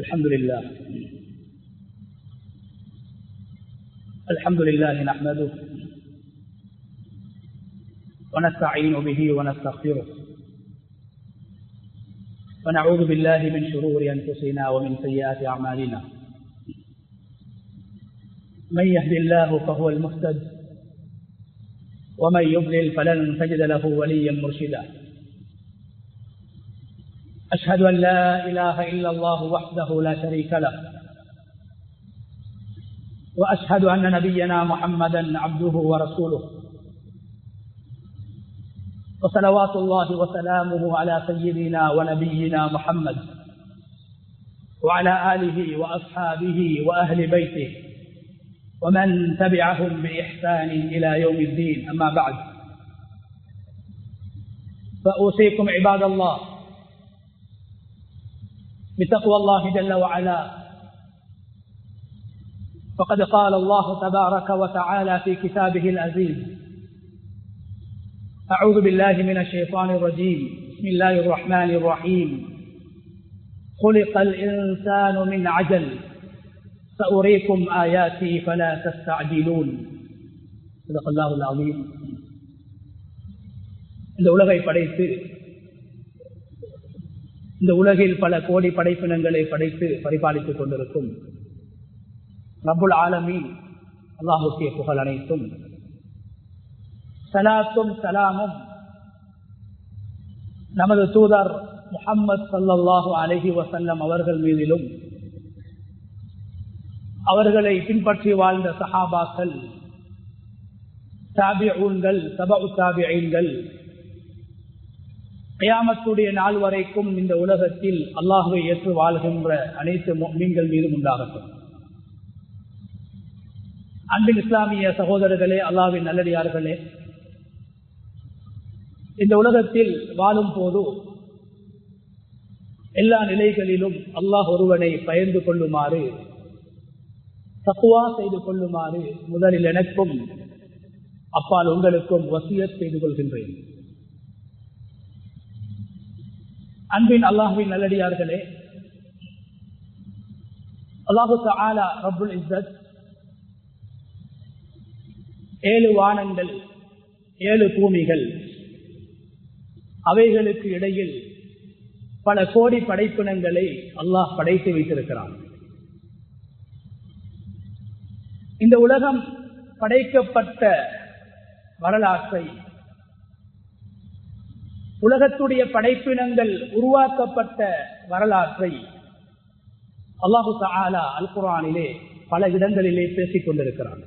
الحمد لله نحمده ونستعين به ونستغفره ونعوذ بالله من شرور أنفسنا ومن سيئات أعمالنا من يهد الله فهو المهتد ومن يضلل فلن تجد له وليا مرشدا أشهد أن لا إله إلا الله وحده لا شريك له وأشهد أن نبينا محمدا عبده ورسوله وصلوات الله وسلامه على سيدنا ونبينا محمد وعلى آله وأصحابه وأهل بيته ومن تبعهم بإحسان إلى يوم الدين. أما بعد، فأوصيكم عباد الله بتقوى الله جل وعلا، فقد قال الله تبارك وتعالى في كتابه العزيز: أعوذ بالله من الشيطان الرجيم، بسم الله الرحمن الرحيم، خلق الإنسان من عجل سأريكم آياتي فلا تستعجلون. صدق الله العظيم. இந்த உலகை படைத்து இந்த உலகில் பல கோடி படைப்பினங்களை படைத்து பரிபாலித்துக் கொண்டிருக்கும் ரப்புல் ஆலமீன் அல்லாஹ்வுக்கே புகழ் அனைத்தும். ஸலாத்தும் ஸலாமும் நமது தூதர் முஹம்மது ஸல்லல்லாஹு அலைஹி வஸல்லம் அவர்கள் மீதிலும், அவர்களை பின்பற்றி வாழ்ந்த சஹாபாக்கள், தாபிஊன்கள், தபஉ தாபிஈன்கள், கியாமத்துடைய நாள் வரைக்கும் இந்த உலகத்தில் அல்லாஹ்வை ஏற்று வாழ்கின்ற அனைத்து முஃமின்கள் மீதும் உண்டாகட்டும். அன்பின் இஸ்லாமிய சகோதரர்களே, அல்லாஹ்வின் நல்லடியார்களே, இந்த உலகத்தில் வாழும் போது எல்லா நிலைகளிலும் அல்லாஹ் ஒருவனை பயந்து கொள்ளுமாறு, தக்வா செய்து கொள்ளுமாறு முதலில் எனக்கும் அப்பால் உங்களுக்கும் வசியத் செய்து கொள்கின்றேன். அன்பின் அல்லாஹ்வின் நல்லடியார்களே, அல்லாஹு தஆலா ரப்புல் இஸ்ஸத் 7 வானங்கள், 7 பூமிகள், அவைகளுக்கு இடையில் பல கோடி படைப்பினங்களை அல்லாஹ் படைத்து வைத்திருக்கிறான். இந்த உலகம் படைக்கப்பட்ட வரலாற்றை, உலகத்துடைய படைப்பினங்கள் உருவாக்கப்பட்ட வரலாற்றை அல்லாஹு தஆலா அல் குர்ஆனிலே பல இடங்களிலே பேசிக் கொண்டிருக்கிறான்.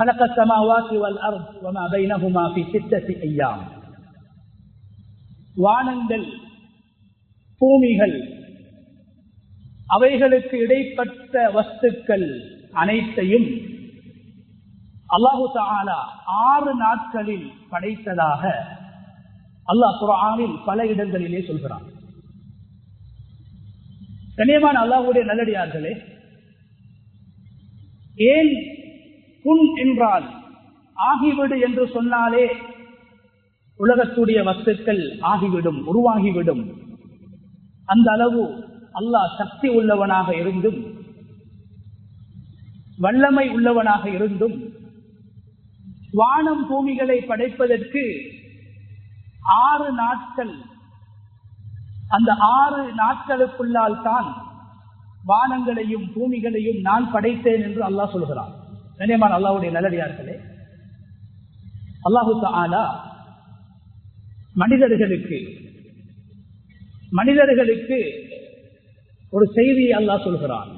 خلق السماوات والأرض وما بينهما في 6 أيام. வானங்கள், பூமிகள், அவைகளுக்கு இடைப்பட்ட வஸ்துக்கள் அனைத்தையும் அல்லாஹு தஆலா 6 நாட்களில் படைத்ததாக அல்லாஹ் குர்ஆனில் பல இடங்களிலே சொல்கிறான். கண்ணியமான அல்லாஹ்வுடைய நல்லடியார்களே, ஏன் குன் என்றால் ஆகிவிடு என்று சொன்னாலே உலகத்துடைய வஸ்துக்கள் ஆகிவிடும், உருவாகிவிடும். அந்த அளவு அல்லாஹ் சக்தி உள்ளவனாக இருந்தும், வல்லமை உள்ளவனாக இருந்தும், வானம் பூமிகளை படைப்பதற்கு 6 நாட்கள், அந்த 6 நாட்களுக்குள்ளால் தான் வானங்களையும் பூமிகளையும் நான் படைத்தேன் என்று அல்லாஹ் சொல்கிறான். கண்ணியமான அல்லாஹ்வுடைய நல்லடியார்களே, அல்லாஹு தஆலா மனிதர்களுக்கு ஒரு செய்தியை அல்லாஹ் சொல்கிறான்.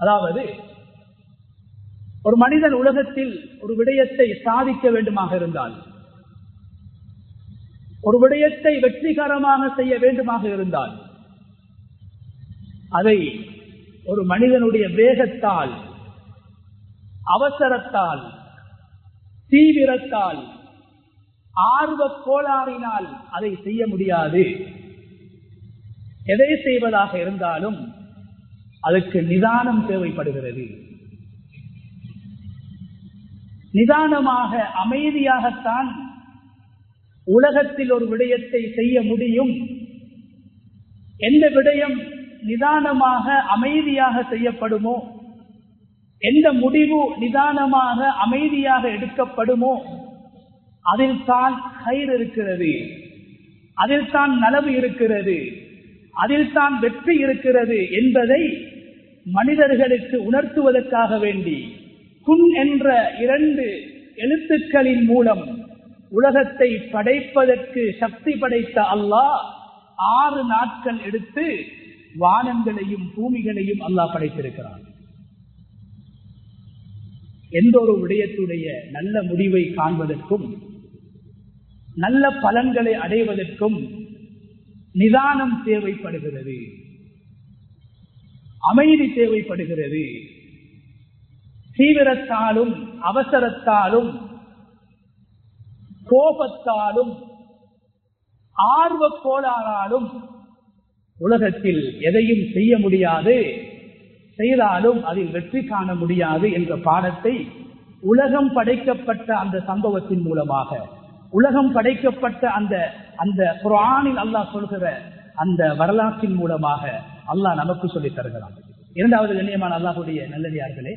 அதாவது, ஒரு மனிதன் உலகத்தில் ஒரு விடயத்தை சாதிக்க வேண்டுமாக இருந்தால், ஒரு விடயத்தை வெற்றிகரமாக செய்ய வேண்டுமாக இருந்தால், அதை ஒரு மனிதனுடைய வேகத்தால், அவசரத்தால், தீவிரத்தால், ஆர்வ கோளாறினால் அதை செய்ய முடியாது. எதை செய்வதாக இருந்தாலும் அதற்கு நிதானம் தேவைப்படுகிறது. நிதானமாக, அமைதியாகத்தான் உலகத்தில் ஒரு விடயத்தை செய்ய முடியும் எந்த விடயம் நிதானமாக அமைதியாக செய்யப்படுமோ, எந்த முடிவு நிதானமாக அமைதியாக எடுக்கப்படுமோ அதில் தான் கயிறு இருக்கிறது, அதில் தான் நலவு இருக்கிறது, அதில் தான் வெற்றி இருக்கிறது என்பதை மனிதர்களுக்கு உணர்த்துவதற்காக வேண்டி குன் என்ற 2 எழுத்துக்களின் மூலம் உலகத்தை படைப்பதற்கு சக்தி படைத்த அல்லாஹ் 6 நாட்கள் எடுத்து வானங்களையும் பூமிகளையும் அல்லாஹ் படைத்திருக்கிறான். எந்த ஒரு விடயத்துடைய நல்ல முடிவை காண்பதற்கும் நல்ல பலன்களை அடைவதற்கும் நிதானம் தேவைப்படுகிறது, அமைதி தேவைப்படுகிறது. தீவிரத்தாலும் அவசரத்தாலும் கோபத்தாலும் ஆர்வ கோளாறாலும் உலகத்தில் எதையும் செய்ய முடியாது, செய்தாலும் அதில் வெற்றி காண முடியாது என்ற பாடத்தை உலகம் படைக்கப்பட்ட அந்த சம்பவத்தின் மூலமாக, உலகம் படைக்கப்பட்ட அந்த குர்ஆனில் அல்லாஹ் சொல்கிற அந்த வரலாற்றின் மூலமாக அல்லாஹ் நமக்கு சொல்லித் தருகிறான். இரண்டாவது கண்ணியமான அல்லாஹ்வுடைய நல்லடியார்களே,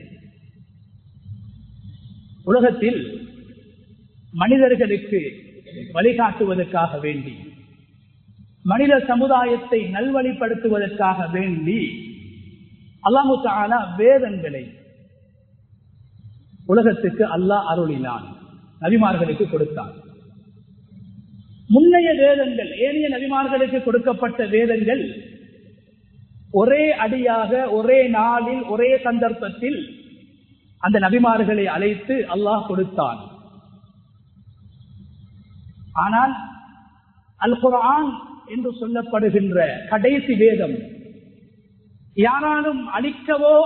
உலகத்தில் மனிதர்களுக்கு வழிகாட்டுவதற்காக வேண்டி, மனித சமுதாயத்தை நல்வழிப்படுத்துவதற்காக வேண்டி அல்லாஹு தஆலா வேதங்களை உலகத்துக்கு அல்லாஹ் அருளினான், நபிமார்களுக்கு கொடுத்தான். முன்னைய வேதங்கள், ஏனைய நபிமார்களுக்கு கொடுக்கப்பட்ட வேதங்கள் ஒரே அடியாக ஒரே நாளில் ஒரே சந்தர்ப்பத்தில் அந்த நபிமார்களை அழைத்து அல்லாஹ் கொடுத்தான். ஆனால் அல் குர்ஆன் என்று சொல்லப்படுகின்ற கடைசி வேதம் யாராலும் அழிக்கவோ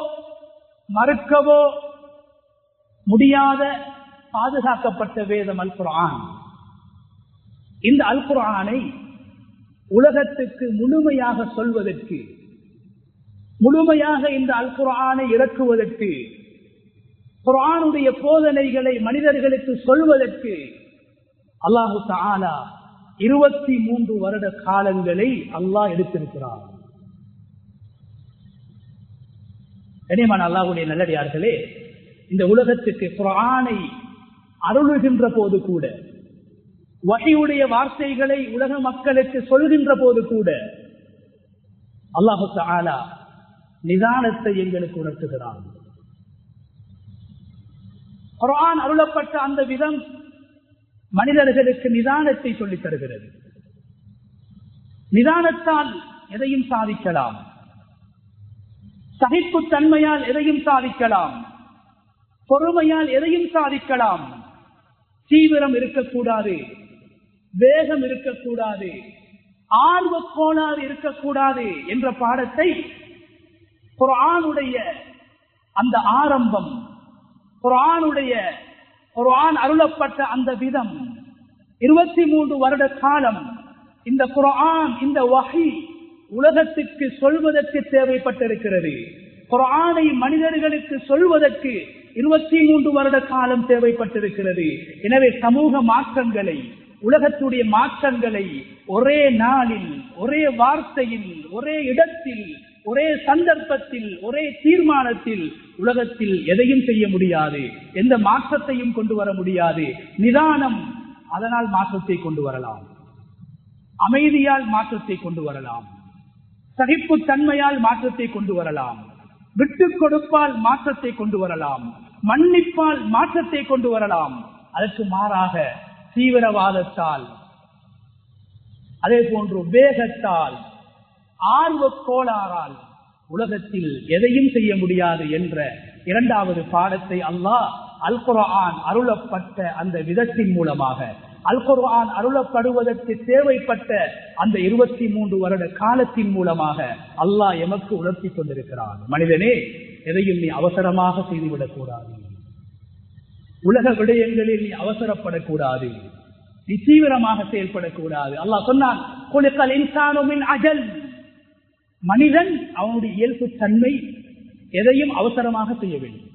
மறுக்கவோ முடியாத பாதுகாக்கப்பட்ட வேதம் அல் குர்ஆன். இந்த அல் குர்ஆனை உலகத்துக்கு முழுமையாக சொல்வதற்கு, முழுமையாக இந்த அல் குர்ஆனை இறக்குவதற்கு, குர்ஆனுடைய போதனைகளை மனிதர்களுக்கு சொல்வதற்கு அல்லாஹு தஆலா 23 வருட காலங்களை அல்லாஹ் எடுத்திருக்கிறார். கண்ணியமான அல்லாஹ்வுடைய நல்லடியார்களே, இந்த உலகத்துக்கு குர்ஆனை அருளுகின்ற போது கூட, வஹீயுடைய வார்த்தைகளை உலக மக்களுக்கு சொல்கின்ற போது கூட அல்லாஹு தஆலா நிதானத்தை எங்களுக்கு உணர்த்துகிறான். குர்ஆன் அருளப்பட்ட அந்த விதம் மனிதர்களுக்கு நிதானத்தை சொல்லித் தருகிறது. நிதானத்தால் எதையும் சாதிக்கலாம், சகிப்பு தன்மையால் எதையும் சாதிக்கலாம், பொறுமையால் எதையும் சாதிக்கலாம். தீவிரம் இருக்கக்கூடாது, வேகம் இருக்கக்கூடாது, ஆர்வ கோளாறு இருக்கக்கூடாது என்ற பாடத்தை குர்ஆனுடைய அந்த ஆரம்பம், குர்ஆன் அருளப்பட்ட அந்த விதம், 23 வருட காலம் இந்த குர்ஆன், இந்த வஹீ உலகத்துக்கு சொல்வதற்கு தேவைப்பட்டிருக்கிறது. குர்ஆனை மனிதர்களுக்கு சொல்வதற்கு 23 வருட காலம் தேவைப்பட்டிருக்கிறது. எனவே சமூக மாற்றங்களை, உலகத்துடைய மாற்றங்களை ஒரே நாளில், ஒரே வார்த்தையில், ஒரே இடத்தில், ஒரே சந்தர்ப்பத்தில், ஒரே தீர்மானத்தில் உலகத்தில் எதையும் செய்ய முடியாது, எந்த மாற்றத்தையும் கொண்டு வர முடியாது. நிதானம் அதனால் மாற்றத்தை கொண்டு வரலாம், அமைதியால் மாற்றத்தை கொண்டு வரலாம், சகிப்பு தன்மையால் மாற்றத்தை கொண்டு வரலாம், விட்டுக் கொடுப்பால் மாற்றத்தை கொண்டு வரலாம், மன்னிப்பால் மாற்றத்தை கொண்டு வரலாம். அதற்கு மாறாக தீவிரவாதத்தால், அதே போன்று வேகத்தால், ஆர்வ கோளாறால் உலகத்தில் எதையும் செய்ய முடியாது என்ற இரண்டாவது பாடத்தை அல்லாஹ் அல் குர்ஆன் அருளப்பட்ட அந்த விதத்தின் மூலமாக, அல் குர்ஆன் அருளப்படுவதற்கு தேவைப்பட்ட அந்த 23 வருட காலத்தின் மூலமாக அல்லாஹ் எமக்கு உணர்த்தி கொண்டிருக்கிறான். மனிதனே, எதையும் நீ அவசரமாக செய்துவிடக் கூடாது, உலக விடயங்களில் நீ அவசரப்படக்கூடாது, நீ தீவிரமாக செயல்படக்கூடாது. அல்லாஹ் சொன்னான், குலிகல் இன்சானு மின் அஜல். மனிதன் அவனுடைய இயல்பு தன்மை எதையும் அவசரமாக செய்ய வேண்டும்,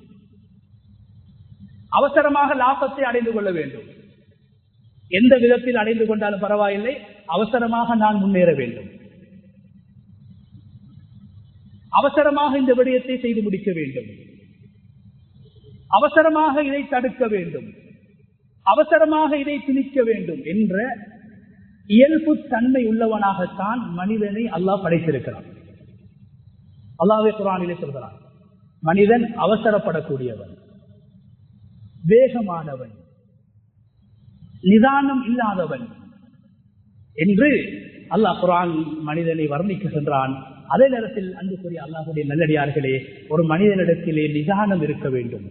அவசரமாக லாபத்தை அடைந்து கொள்ள வேண்டும். எந்த விதத்தில் அடைந்து கொண்டாலும் பரவாயில்லை, அவசரமாக நான் முன்னேற வேண்டும். அவசரமாக இந்த விடயத்தை செய்து முடிக்க வேண்டும், அவசரமாக இதை தடுக்க வேண்டும், அவசரமாக இதை திணிக்க வேண்டும் என்ற இயல்பு தன்மை உள்ளவனாகத்தான் மனிதனை அல்லாஹ் படைத்திருக்கிறான். அல்லாஹ்வே குர்ஆனிலே சொல்கிறான், மனிதன் அவசரப்படக்கூடியவன், வேகமானவன், நிதானம் இல்லாதவன் என்று அல்லாஹ் குர்ஆன் மனிதனை வர்ணிக்கின்றான். அதே நேரத்தில் அன்புக்குரிய அல்லாஹ்வுடைய நல்லடியார்களே, ஒரு மனிதனிடத்திலே நிதானம் இருக்க வேண்டும்,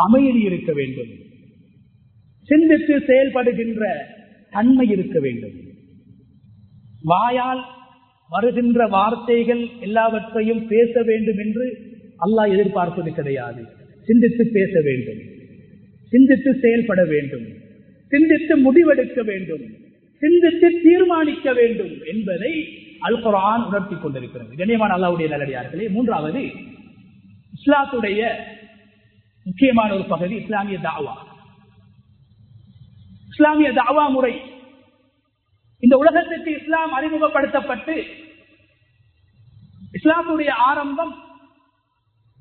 அமைதி இருக்க வேண்டும், சிந்தித்து செயல்படுகின்ற தன்மை இருக்க வேண்டும். வாயால் வருகின்ற வார்த்தைகள் எல்லாவற்றையும் பேச வேண்டும் என்று அல்லாஹ் எதிர்பார்ப்பது கிடையாது. சிந்தித்து பேச வேண்டும், சிந்தித்து செயல்பட வேண்டும், சிந்தித்து முடிவெடுக்க வேண்டும், சிந்தித்து தீர்மானிக்க வேண்டும் என்பதை அல் குர்ஆன் உணர்த்தி கொண்டிருக்கிறது. கண்ணியமான அல்லாஹ்வுடைய நல்லடியார்களே, மூன்றாவது இஸ்லாத்துடைய முக்கியமான ஒரு பகுதி இஸ்லாமிய தாவா. இஸ்லாமிய தாவா முறை. இந்த உலகத்திற்கு இஸ்லாம் அறிமுகப்படுத்தப்பட்டு இஸ்லாமுடைய ஆரம்பம்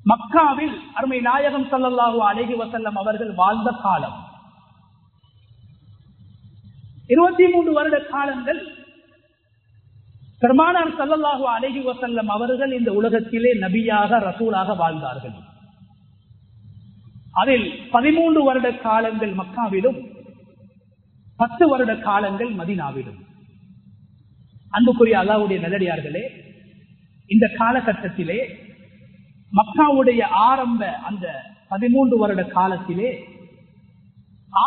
மக்காவில் அருமை நாயகம் ஸல்லல்லாஹு அலைஹி வஸல்லம் அவர்கள் வாழ்ந்த காலம். 23 வருட காலங்கள் பெருமானார் ஸல்லல்லாஹு அலைஹி வஸல்லம் அவர்கள் இந்த உலகத்திலே நபியாக ரசூலாக வாழ்ந்தார்கள். அதில் 13 வருட காலங்கள் மக்காவிலும் 10 வருட காலங்கள் மதீனாவிலும். அன்புக்குரிய அல்லாஹ்வுடைய நல்லடியார்களே, இந்த காலகட்டத்திலே மக்காவுடைய ஆரம்ப அந்த 13 வருட காலத்திலே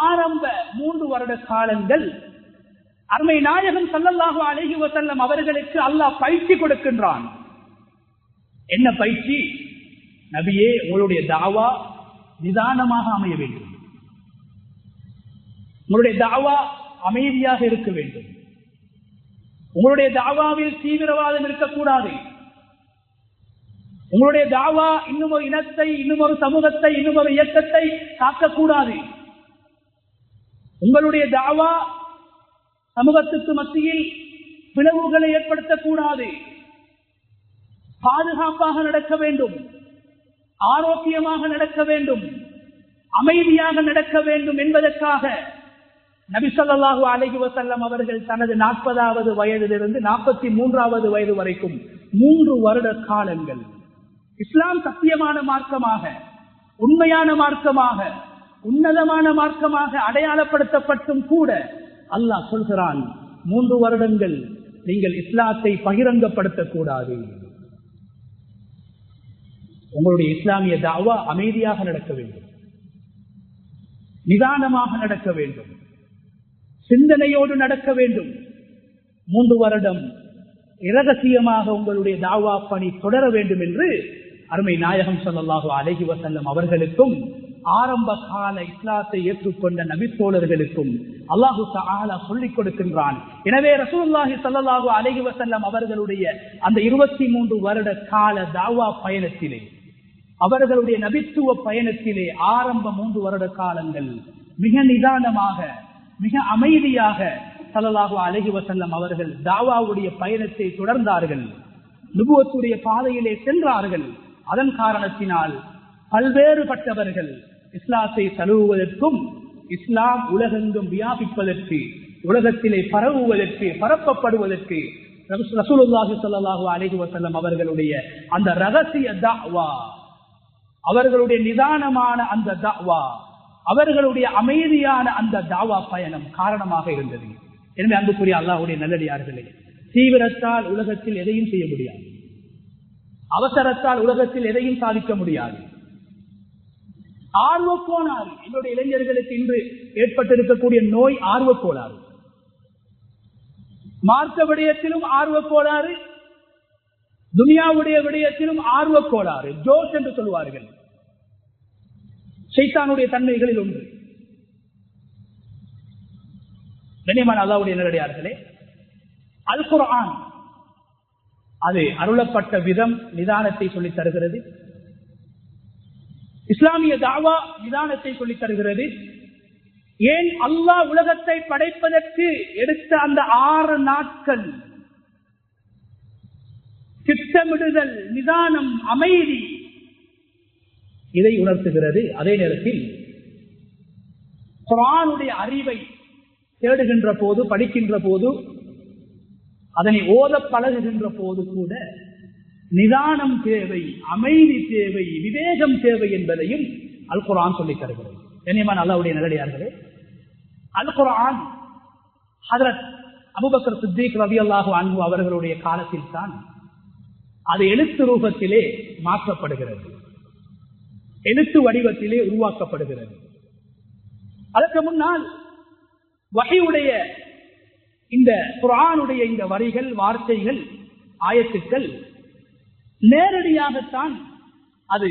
ஆரம்ப 3 வருட காலங்கள் அருமை நாயகம் ஸல்லல்லாஹு அலைஹி வஸல்லம் அவர்களுக்கு அல்லாஹ் பயிற்சி கொடுக்கின்றான். என்ன பயிற்சி? நபியே, உங்களுடைய தாவா நிதானமாக அமைய வேண்டும், உங்களுடைய தாவா அமைதியாக இருக்க வேண்டும், உங்களுடைய தாவாவில் தீவிரவாதம் இருக்கக்கூடாது, உங்களுடைய தாவா இன்னும் ஒரு இனத்தை, இன்னும் ஒரு சமூகத்தை, இன்னும் ஒரு இயக்கத்தை தாக்கக்கூடாது, உங்களுடைய தாவா சமூகத்துக்கு மத்தியில் பிளவுகளை ஏற்படுத்தக்கூடாது, பாதுகாப்பாக நடக்க வேண்டும், ஆரோக்கியமாக நடக்க வேண்டும், அமைதியாக நடக்க வேண்டும் என்பதற்காக நபி ஸல்லல்லாஹு அலைஹி வஸல்லம் அவர்கள் தனது 40வது வயதிலிருந்து 43வது வயது வரைக்கும் 3 வருட காலங்கள் இஸ்லாம் சத்தியமான மார்க்கமாக, உண்மையான மார்க்கமாக, உன்னதமான மார்க்கமாக அடையாளப்படுத்தப்பட்டும் கூட அல்லாஹ் சொல்கிறான், 3 வருடங்கள் நீங்கள் இஸ்லாத்தை பகிரங்கப்படுத்தக்கூடாது, உங்களுடைய இஸ்லாமிய தாவா அமைதியாக நடக்க வேண்டும், நிதானமாக நடக்க வேண்டும், சிந்தனையோடு நடக்க வேண்டும். 3 வருடம் இரகசியமாக உங்களுடைய தாவா பணி தொடர வேண்டும் என்று அருமை நாயகம் ஸல்லல்லாஹு அலைஹி வஸல்லம் அவர்களுக்கும் ஆரம்ப கால இஸ்லாத்தை ஏற்றுக்கொண்ட நபித்தோழர்களுக்கும் அல்லாஹு தஆலா சொல்லிக் கொடுக்கின்றான். எனவே ரசூலுல்லாஹி ஸல்லல்லாஹு அலைஹி வஸல்லம் அவர்களுடைய அந்த 23 வருட கால தாவா பயணத்திலே, அவர்களுடைய நபித்துவ பயணத்திலே ஆரம்ப 3 வருட காலங்கள் மிக நிதானமாக, மிக அமைதியாக ஸல்லல்லாஹு அலைஹி வஸல்லம் அவர்கள் தாவாவுடைய பயணத்தை தொடர்ந்தார்கள், நுபுவத்துடைய பாதையிலே சென்றார்கள். அதன் காரணத்தினால் பல்வேறுபட்டவர்கள் இஸ்லாத்தை தழுவுவதற்கும், இஸ்லாம் உலகெங்கும் வியாபிப்பதற்கு, உலகத்திலே பரவுவதற்கு, பரப்பப்படுவதற்கு ரசூலுல்லாஹி ஸல்லல்லாஹு அலைஹி வஸல்லம் அவர்களுடைய அந்த ரகசிய தஅவா, அவர்களுடைய நிதானமான அந்த தஅவா, அவர்களுடைய அமைதியான அந்த தாவா பயணம் காரணமாக இருந்தது. எனவே அன்புக்குரிய அல்லாஹ்வுடைய நல்லடியார்களே, தீவிரத்தால் உலகத்தில் எதையும் செய்ய முடியாது, அவசரத்தால் உலகத்தில் எதையும் சாதிக்க முடியாது. ஆர்வக்கோளாறு, என்னுடைய இளைஞர்களுக்கு இன்று ஏற்பட்டிருக்கக்கூடிய நோய் ஆர்வக்கோளாறு. மார்க்க விடயத்திலும் ஆர்வக்கோளாறு, துனியாவுடைய விடயத்திலும் ஆர்வக்கோளாறு, ஜோஷ் என்று சொல்வார்கள். ஷைத்தானுடைய தன்மைகளில் ஒன்று. கண்ணியமான அல்லாஹ்வுடைய நல்லடியார்களே, அல் குர்ஆன் அது அருளப்பட்ட விதம் நிதானத்தை சொல்லித் தருகிறது. இஸ்லாமிய தாவா நிதானத்தை சொல்லித் தருகிறது. ஏன் அல்லாஹ் உலகத்தை படைப்பதற்கு எடுத்த அந்த 6 நாட்கள் திட்டமிடுதல், நிதானம், அமைதி இதை உணர்த்துகிறது. அதே நேரத்தில் குர்ஆனுடைய அறிவை தேடுகின்ற போது, படிக்கின்ற போது, அதனை ஓத பழகுகின்ற போது கூட நிதானம் தேவை, அமைதி தேவை, விவேகம் தேவை என்பதையும் அல் குர்ஆன் சொல்லித் தருகிறது. கண்ணியமான அல்லாஹ்வுடைய நல்லடியார்களே, அல் குர்ஆன் ஹஜ்ரத் அபூபக்கர் சித்திக் ரலியல்லாஹு அன்ஹு அவர்களுடைய காலத்தில் தான் அது எழுத்து ரூபத்திலே மாற்றப்படுகிறது, எழுத்து வடிவத்திலே உருவாக்கப்படுகிறது. அதற்கு முன்னால் வஹீயுடைய இந்த குர்ஆனுடைய இந்த வரிகள், வார்த்தைகள், ஆயத்துக்கள் நேரடியாகத்தான் அது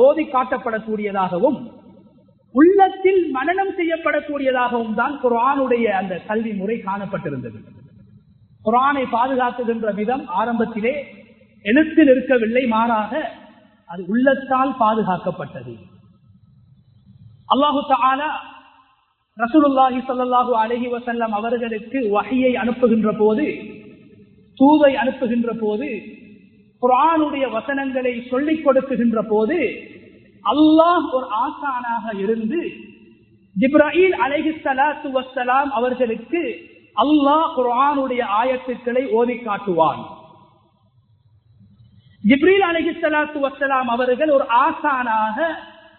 ஓதி காட்டப்படக்கூடியதாகவும் உள்ளத்தில் மனனம் செய்யப்படக்கூடியதாகவும் தான் குர்ஆனுடைய அந்த கல்வி முறை காணப்பட்டிருந்தது. குர்ஆனை பாதுகாக்குகின்ற விதம் ஆரம்பத்திலே எழுத்தில் இருக்கவில்லை, மாறாக அது உள்ளத்தால் பாதுகாக்கப்பட்டது. அல்லாஹு தஆலா ரசூலுல்லாஹி ஸல்லல்லாஹு அலைஹி வஸல்லம் அவர்களுக்கு வஹீயை அனுப்புகின்ற போது, தூதை அனுப்புகின்ற போது, குர்ஆனுடைய வசனங்களை சொல்லிக் கொடுக்குகின்ற போது அல்லாஹ் ஒரு ஆசானாக இருந்து ஜிப்ராயில் அலைஹிஸ்ஸலாத்து வஸ்ஸலாம் அவர்களுக்கு அல்லாஹ் குர்ஆனுடைய ஆயத்துக்களை ஓதி காட்டுவான். ஜிப்ரீல் அலைஹிஸ்ஸலாத்து வஸ்ஸலாம் அவர்கள் ஒரு ஆசானாக,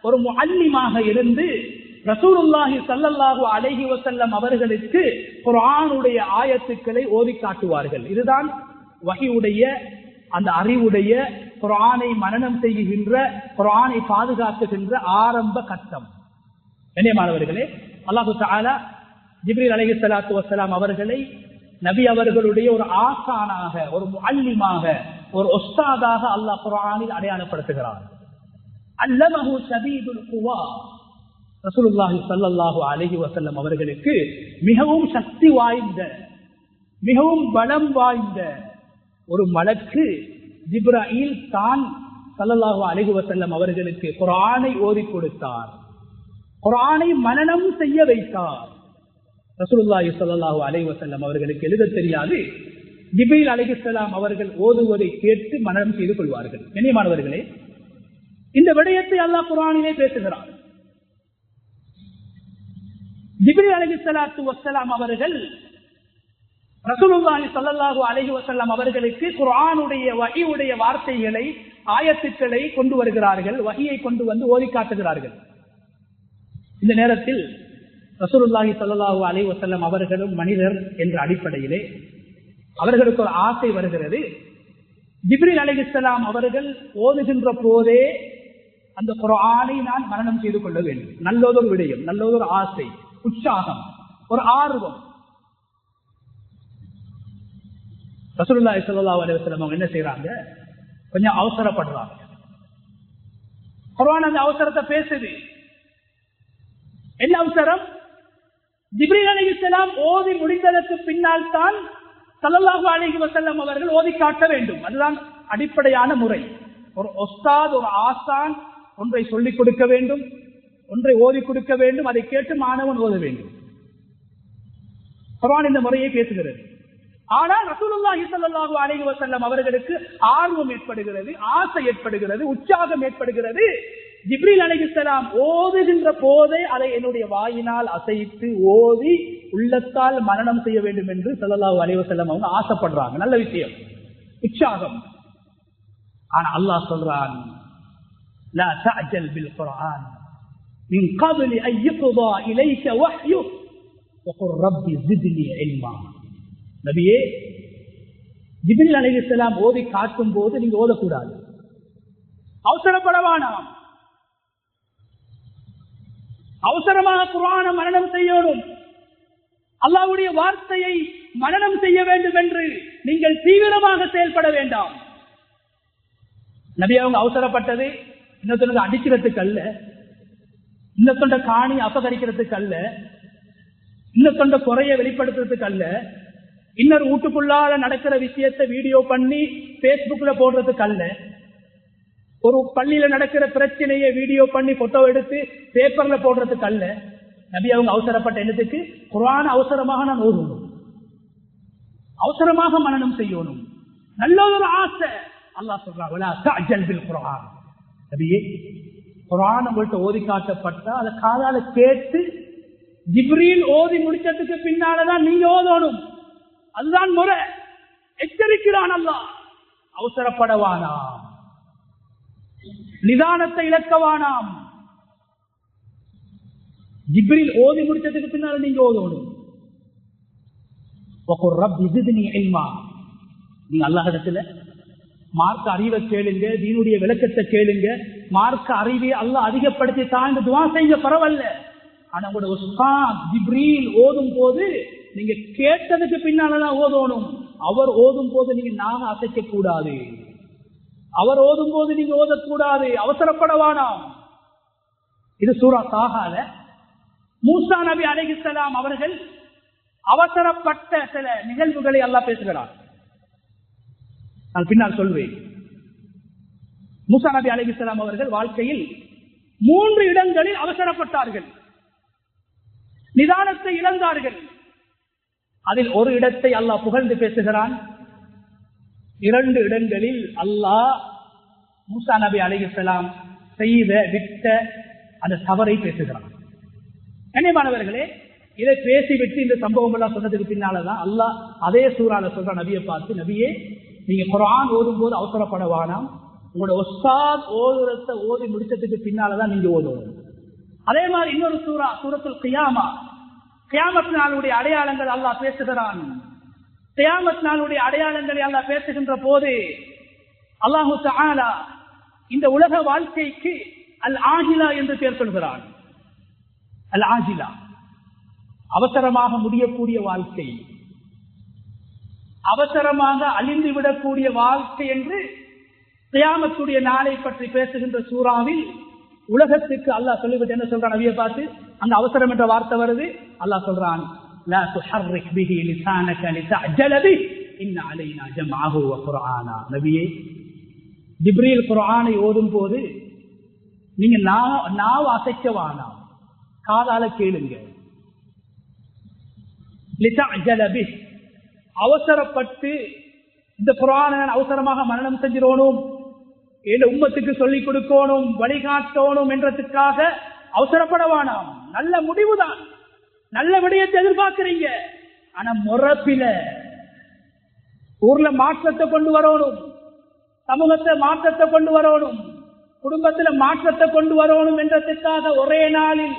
ஒரு முஅல்லிமாக இருந்து ரசூலுல்லாஹி ஸல்லல்லாஹு அலைஹி வஸல்லம் அவர்களுக்கு குர்ஆனுடைய ஆயத்துக்களை ஓதி காட்டுவார்கள். இதுதான் வஹீயுடைய அந்த அறிவுடைய, குர்ஆனை மனனம் செய்கின்ற, குர்ஆனை பாதுகாக்குகின்ற ஆரம்ப கட்டம். கண்ணியமானவர்களே, அல்லாஹு தஆலா ஜிப்ரீல் அலைஹிஸ்ஸலாத்து வஸ்ஸலாம் அவர்களை நபி அவர்களுடைய ஒரு ஆசானாக, ஒரு முஅல்லிமாக, ஒரு உஸ்தாதாக அல்லாஹ் குர்ஆனில் அடையாளப்படுத்துகிறார். அல்லமஹு ஷதீதுல் குவா, ரசூலுல்லாஹி ஸல்லல்லாஹு அலைஹி வஸல்லம் அவர்களுக்கு மிகவும் சக்தி வாய்ந்த, மிகவும் பலம் வாய்ந்த ஒரு மலக்கு ஜிப்ராயில் தான் ஸல்லல்லாஹு அலைஹி வஸல்லம் அவர்களுக்கு குர்ஆனை ஓதி கொடுத்தார், குர்ஆனை மனனம் செய்ய வைத்தார். ரசூலுல்லாஹி ஸல்லல்லாஹு அலைஹி வஸல்லம் அவர்களுக்கு எழுத தெரியாது, ஜிப்ரீல் அலைஹிஸ்ஸலாம் அவர்கள் ஓதுவதை கேட்டு மனனம் செய்து கொள்வார்கள். கண்ணியமானவர்களே, இந்த விடயத்தை அல்லாஹ் குர்ஆனிலே பேசுகிறார். ஜிப்ரீல் அலைஹிஸ்ஸலாத்து வஸ்ஸலாம் அவர்கள் ரசூலுல்லாஹி ஸல்லல்லாஹு அலைஹி வஸல்லம் அவர்களுக்கு குர்ஆனுடைய வஹீயுடைய வார்த்தைகளை, ஆயத்துக்களை கொண்டு வருகிறார்கள், வஹீயை கொண்டு வந்து ஓதி காட்டுகிறார்கள். இந்த நேரத்தில் ரசூலுல்லாஹி ஸல்லல்லாஹு அலைஹி வஸல்லம் அவர்களும் மனிதர் என்ற அடிப்படையிலே அவர்களுக்கு ஒரு ஆசை வருகிறது. ஜிப்ரீல் அலைஹிஸ்ஸலாம் அவர்கள் ஓதுகின்ற போதே அந்த குர்ஆனை நான் மனனம் செய்து கொள்ள வேண்டும். நல்லதொரு விடயம், நல்லதொரு ஆசை, உற்சாகம், ஒரு ஆர்வம். ரசூலுல்லாஹி ஸல்லல்லாஹு அலைஹி வஸல்லம் அவங்க என்ன செய்யறாங்க, கொஞ்சம் அவசரப்படுறாங்க. குர்ஆன் அந்த அவசரத்தை பேசுது. என்ன அவசரம்? ஜிப்ரீல் அலைஹிஸ்ஸலாம் ஓதி முடிந்ததற்கு பின்னால் தான் ஸல்லல்லாஹு அலைஹி வஸல்லம் அவர்கள் ஓதி காட்ட வேண்டும். அதுதான் அடிப்படையான முறை. ஒரு உஸ்தாத், ஒரு ஆசான் ஒன்றை சொல்லிக் கொடுக்க வேண்டும், ஒன்றை ஓதி கொடுக்க வேண்டும், அதை கேட்டு மாணவன் ஓத வேண்டும். குர்ஆன் இந்த முறையை பேசுகிறது. ஆனால் ரசூலுல்லாஹி ஸல்லல்லாஹு அலைஹி வஸல்லம் அவர்களுக்கு ஆர்வம் ஏற்படுகிறது, ஆசை ஏற்படுகிறது, உற்சாகம் ஏற்படுகிறது. ஜிப்ரீல் அலைஹிஸ்ஸலாம் ஓதுகின்ற போதே அதை என்னுடைய வாயினால் அசைத்து ஓதி உள்ளத்தால் மனனம் செய்ய வேண்டும் என்று ஸல்லல்லாஹு அலைஹி வஸல்லம் அவங்க ஆசைப்படுறாங்க. நல்ல விஷயம், உற்சாகம். ஆனா அல்லாஹ் சொல்றான், லா தஅஜல் பில் குர்ஆன் மின் قبل ان يقضى اليك وحيه وقل رب زدني علما. நபியே, ஜிப்ரீல் அலைஹிஸ்ஸலாம் ஓதி காட்டும் போது நீங்க ஓதக்கூடாது, அவசரப்படவானாம். அவசரமாக குர்ஆனை மனனம் செய்யணும், அல்லாஹ்வுடைய வார்த்தையை மனனம் செய்ய வேண்டும் என்று நீங்கள் தீவிரமாக செயல்பட வேண்டாம். நபி அவங்க அவசரப்பட்டது இன்னொருத்தனுக்கு அடிக்கிறதுக்கு அல்ல, இன்னொருத்தொண்ட காணி அபகரிக்கிறதுக்கு அல்ல, இன்னொருத்தொண்ட குறைய வெளிப்படுத்துறதுக்கு அல்ல, இன்னொரு வீட்டுக்குள்ளால நடக்கிற விஷயத்தை வீடியோ பண்ணி பேஸ்புக்ல போடுறதுக்கு அல்ல, ஒரு பள்ளியில நடக்கிற பிரச்சனையை வீடியோ பண்ணி போட்டோ எடுத்து பேப்பர்ல போடுறதுக்கு அல்ல. நபி அவங்க அவசரப்பட்ட எண்ணத்துக்கு குர்ஆன் அவசரமாக நான் ஓதணும், அவசரமாக மனனம் செய்யணும். நல்ல ஒரு ஆசை. அல்லாஹ் சொல்றான் வலா தஅஜல் பில் குர்ஆன். நபியே, குர்ஆன் உங்கள்ட்ட ஓதி காட்டப்பட்டா அதை காதால கேட்டு ஜிப்ரீல் ஓதி முடிச்சதுக்கு பின்னாலதான் நீங்க ஓதணும். அதுதான் முறை. எச்சரிக்கிறான் அல்லாஹ். அவசரப்படவானாம், நிதானத்தை இழக்கவானாம். ஜிப்ரீல் ஓதி முடிச்சதுக்கு பின்னால நீங்க ஓதணும். நீங்க அல்லாஹ்விடத்துல மார்க்க அறிவை கேளுங்க, தீனுடைய விளக்கத்தை கேளுங்க. மார்க்க அறிவை அல்லாஹ் அதிகப்படுத்தி தாழ்ந்து துஆ செய்ய பரவாயில்ல. ஆனா உங்களோட உஸ்தாத் ஜிப்ரீல் ஓதும் போது நீங்க கேட்டதுக்கு பின்னாலதான் ஓதணும். அவர் ஓதும் போது நீங்க நாக அசைக்க கூடாது. அவர் ஓதும் போது நீங்க ஓதக்கூடாது. அவசரப்படவானாம். இது சூரா தாஹால மூசா நபி அலைஹிஸ்ஸலாம் அவர்கள் அவசரப்பட்ட சில நிகழ்வுகளை அல்லாஹ் பேசுகிறார். நான் பின்னால் சொல்வேன். மூசா நபி அலைஹிஸ்ஸலாம் அவர்கள் வாழ்க்கையில் 3 இடங்களில் அவசரப்பட்டார்கள், நிதானத்தை இழந்தார்கள். அதில் ஒரு இடத்தை அல்லாஹ் புகழ்ந்து பேசுகிறான். 2 இடங்களில் அல்லாஹ் மூசா நபி அலைஹிஸ்ஸலாம் செய்த விட்ட அந்த தவறை பேசுகிறான். கண்ணியமானவர்களே, இதை பேசிவிட்டு இந்த சம்பவம் எல்லாம் சொன்னதுக்கு பின்னாலதான் அல்லாஹ் அதே சூறால சொல்ற நபியை பார்த்து, நபியே, நீங்க குர்ஆன் ஓதும் போது அவசரப்படவானாம். உங்களோட உஸ்தாத் ஓதுறத்தை ஓதி முடிச்சதுக்கு பின்னாலதான் நீங்க ஓதுவோம். அதே மாதிரி இன்னொரு சூரா, சூரத்துல் கியாமா, கியாமத் நாளுடைய அடையாளங்கள் அல்லாஹ் பேசுகிறான். கியாமத் நாளுடைய அடையாளங்களை அல்லாஹ் பேசுகின்ற போது அல்லாஹு தஆலா இந்த உலக வாழ்க்கைக்கு அல் ஆஜிலா என்று பெயர் சொல்கிறான். அல் ஆஜிலா, அவசரமாக முடியக்கூடிய வாழ்க்கை, அவசரமாக அழிந்து விடக்கூடிய வாழ்க்கை என்று கியாமத்துடைய நாளை பற்றி பேசுகின்ற சூறாவில் உலகத்துக்கு அல்லாஹ் சொல்லிவிட்டு என்ன சொல்றான் நபியை பார்த்து? அந்த அவசரம் என்ற வார்த்தை வருது. அல்லாஹ் சொல்றான், லா துஹர்ரிக் பிஹி லிசானக லிதஅஜல பிஹி இன்ன அலைனா ஜம்அஹு வ குர்ஆனா. நபியே, ஜிப்ரீல் குர்ஆனை ஓதும் போது நீங்க நாவ அசைக்க வேணாம், காதால கேளுங்க. லிதஅஜல பிஹி, அவசரப்பட்டு இந்த குர்ஆனை அவசரமாக மரணம் செஞ்சிரோனும், இந்த உம்மத்துக்கு சொல்லிக் கொடுக்கணும், வழிகாட்டணும் என்றதுக்காக அவசரப்படவானாம். நல்ல முடிவுதான், நல்ல விடயத்தை எதிர்பார்க்கிறீங்க. ஆனா முறப்பில ஊர்ல மாற்றத்தை கொண்டு வரணும், சமூகத்தை மாற்றத்தை கொண்டு வரணும், குடும்பத்துல மாற்றத்தை கொண்டு வரணும் என்றதுக்காக ஒரே நாளில்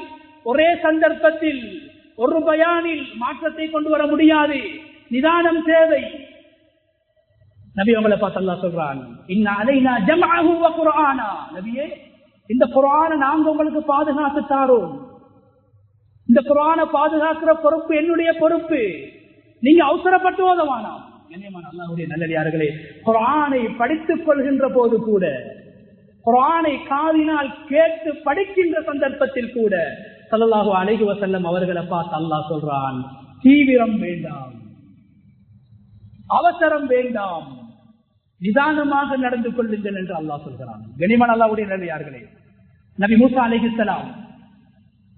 ஒரே சந்தர்ப்பத்தில் ஒரு பயானில் மாற்றத்தை கொண்டு வர முடியாது. நிதானம் தேவை. நபி அவங்களை பார்த்து அல்லாஹ் சொல்றான், இன்ன அலைனா ஜம்அஹு வ குர்ஆனா. நபியே, இந்த குர்ஆனை நாங்க உங்களுக்கு பாதுகாத்து தாரோம். இந்த குர்ஆனை பாதுகாக்கிற பொறுப்பு என்னுடைய பொறுப்பு. நீங்க அவசரப்பட்டு ஓதவானாம். கண்ணியமான அல்லாஹ்வுடைய நல்லடியார்களே, குர்ஆனை படித்துக் கொள்கின்ற போது கூட, குர்ஆனை காதினால் கேட்டு படிக்கின்ற சந்தர்ப்பத்தில் கூட ஸல்லல்லாஹு அலைஹி வஸல்லம் அவர்களை பார்த்து அல்லாஹ் சொல்றான், தீவிரம் வேண்டாம், அவசரம் வேண்டாம், நிதானமாக நடந்து கொள்ளுங்கள் என்று அல்லாஹ் சொல்கிறான். கண்ணியமான அல்லாஹ்வுடைய நல்லடியார்களே, நபி மூசா அலைஹிஸ்ஸலாம்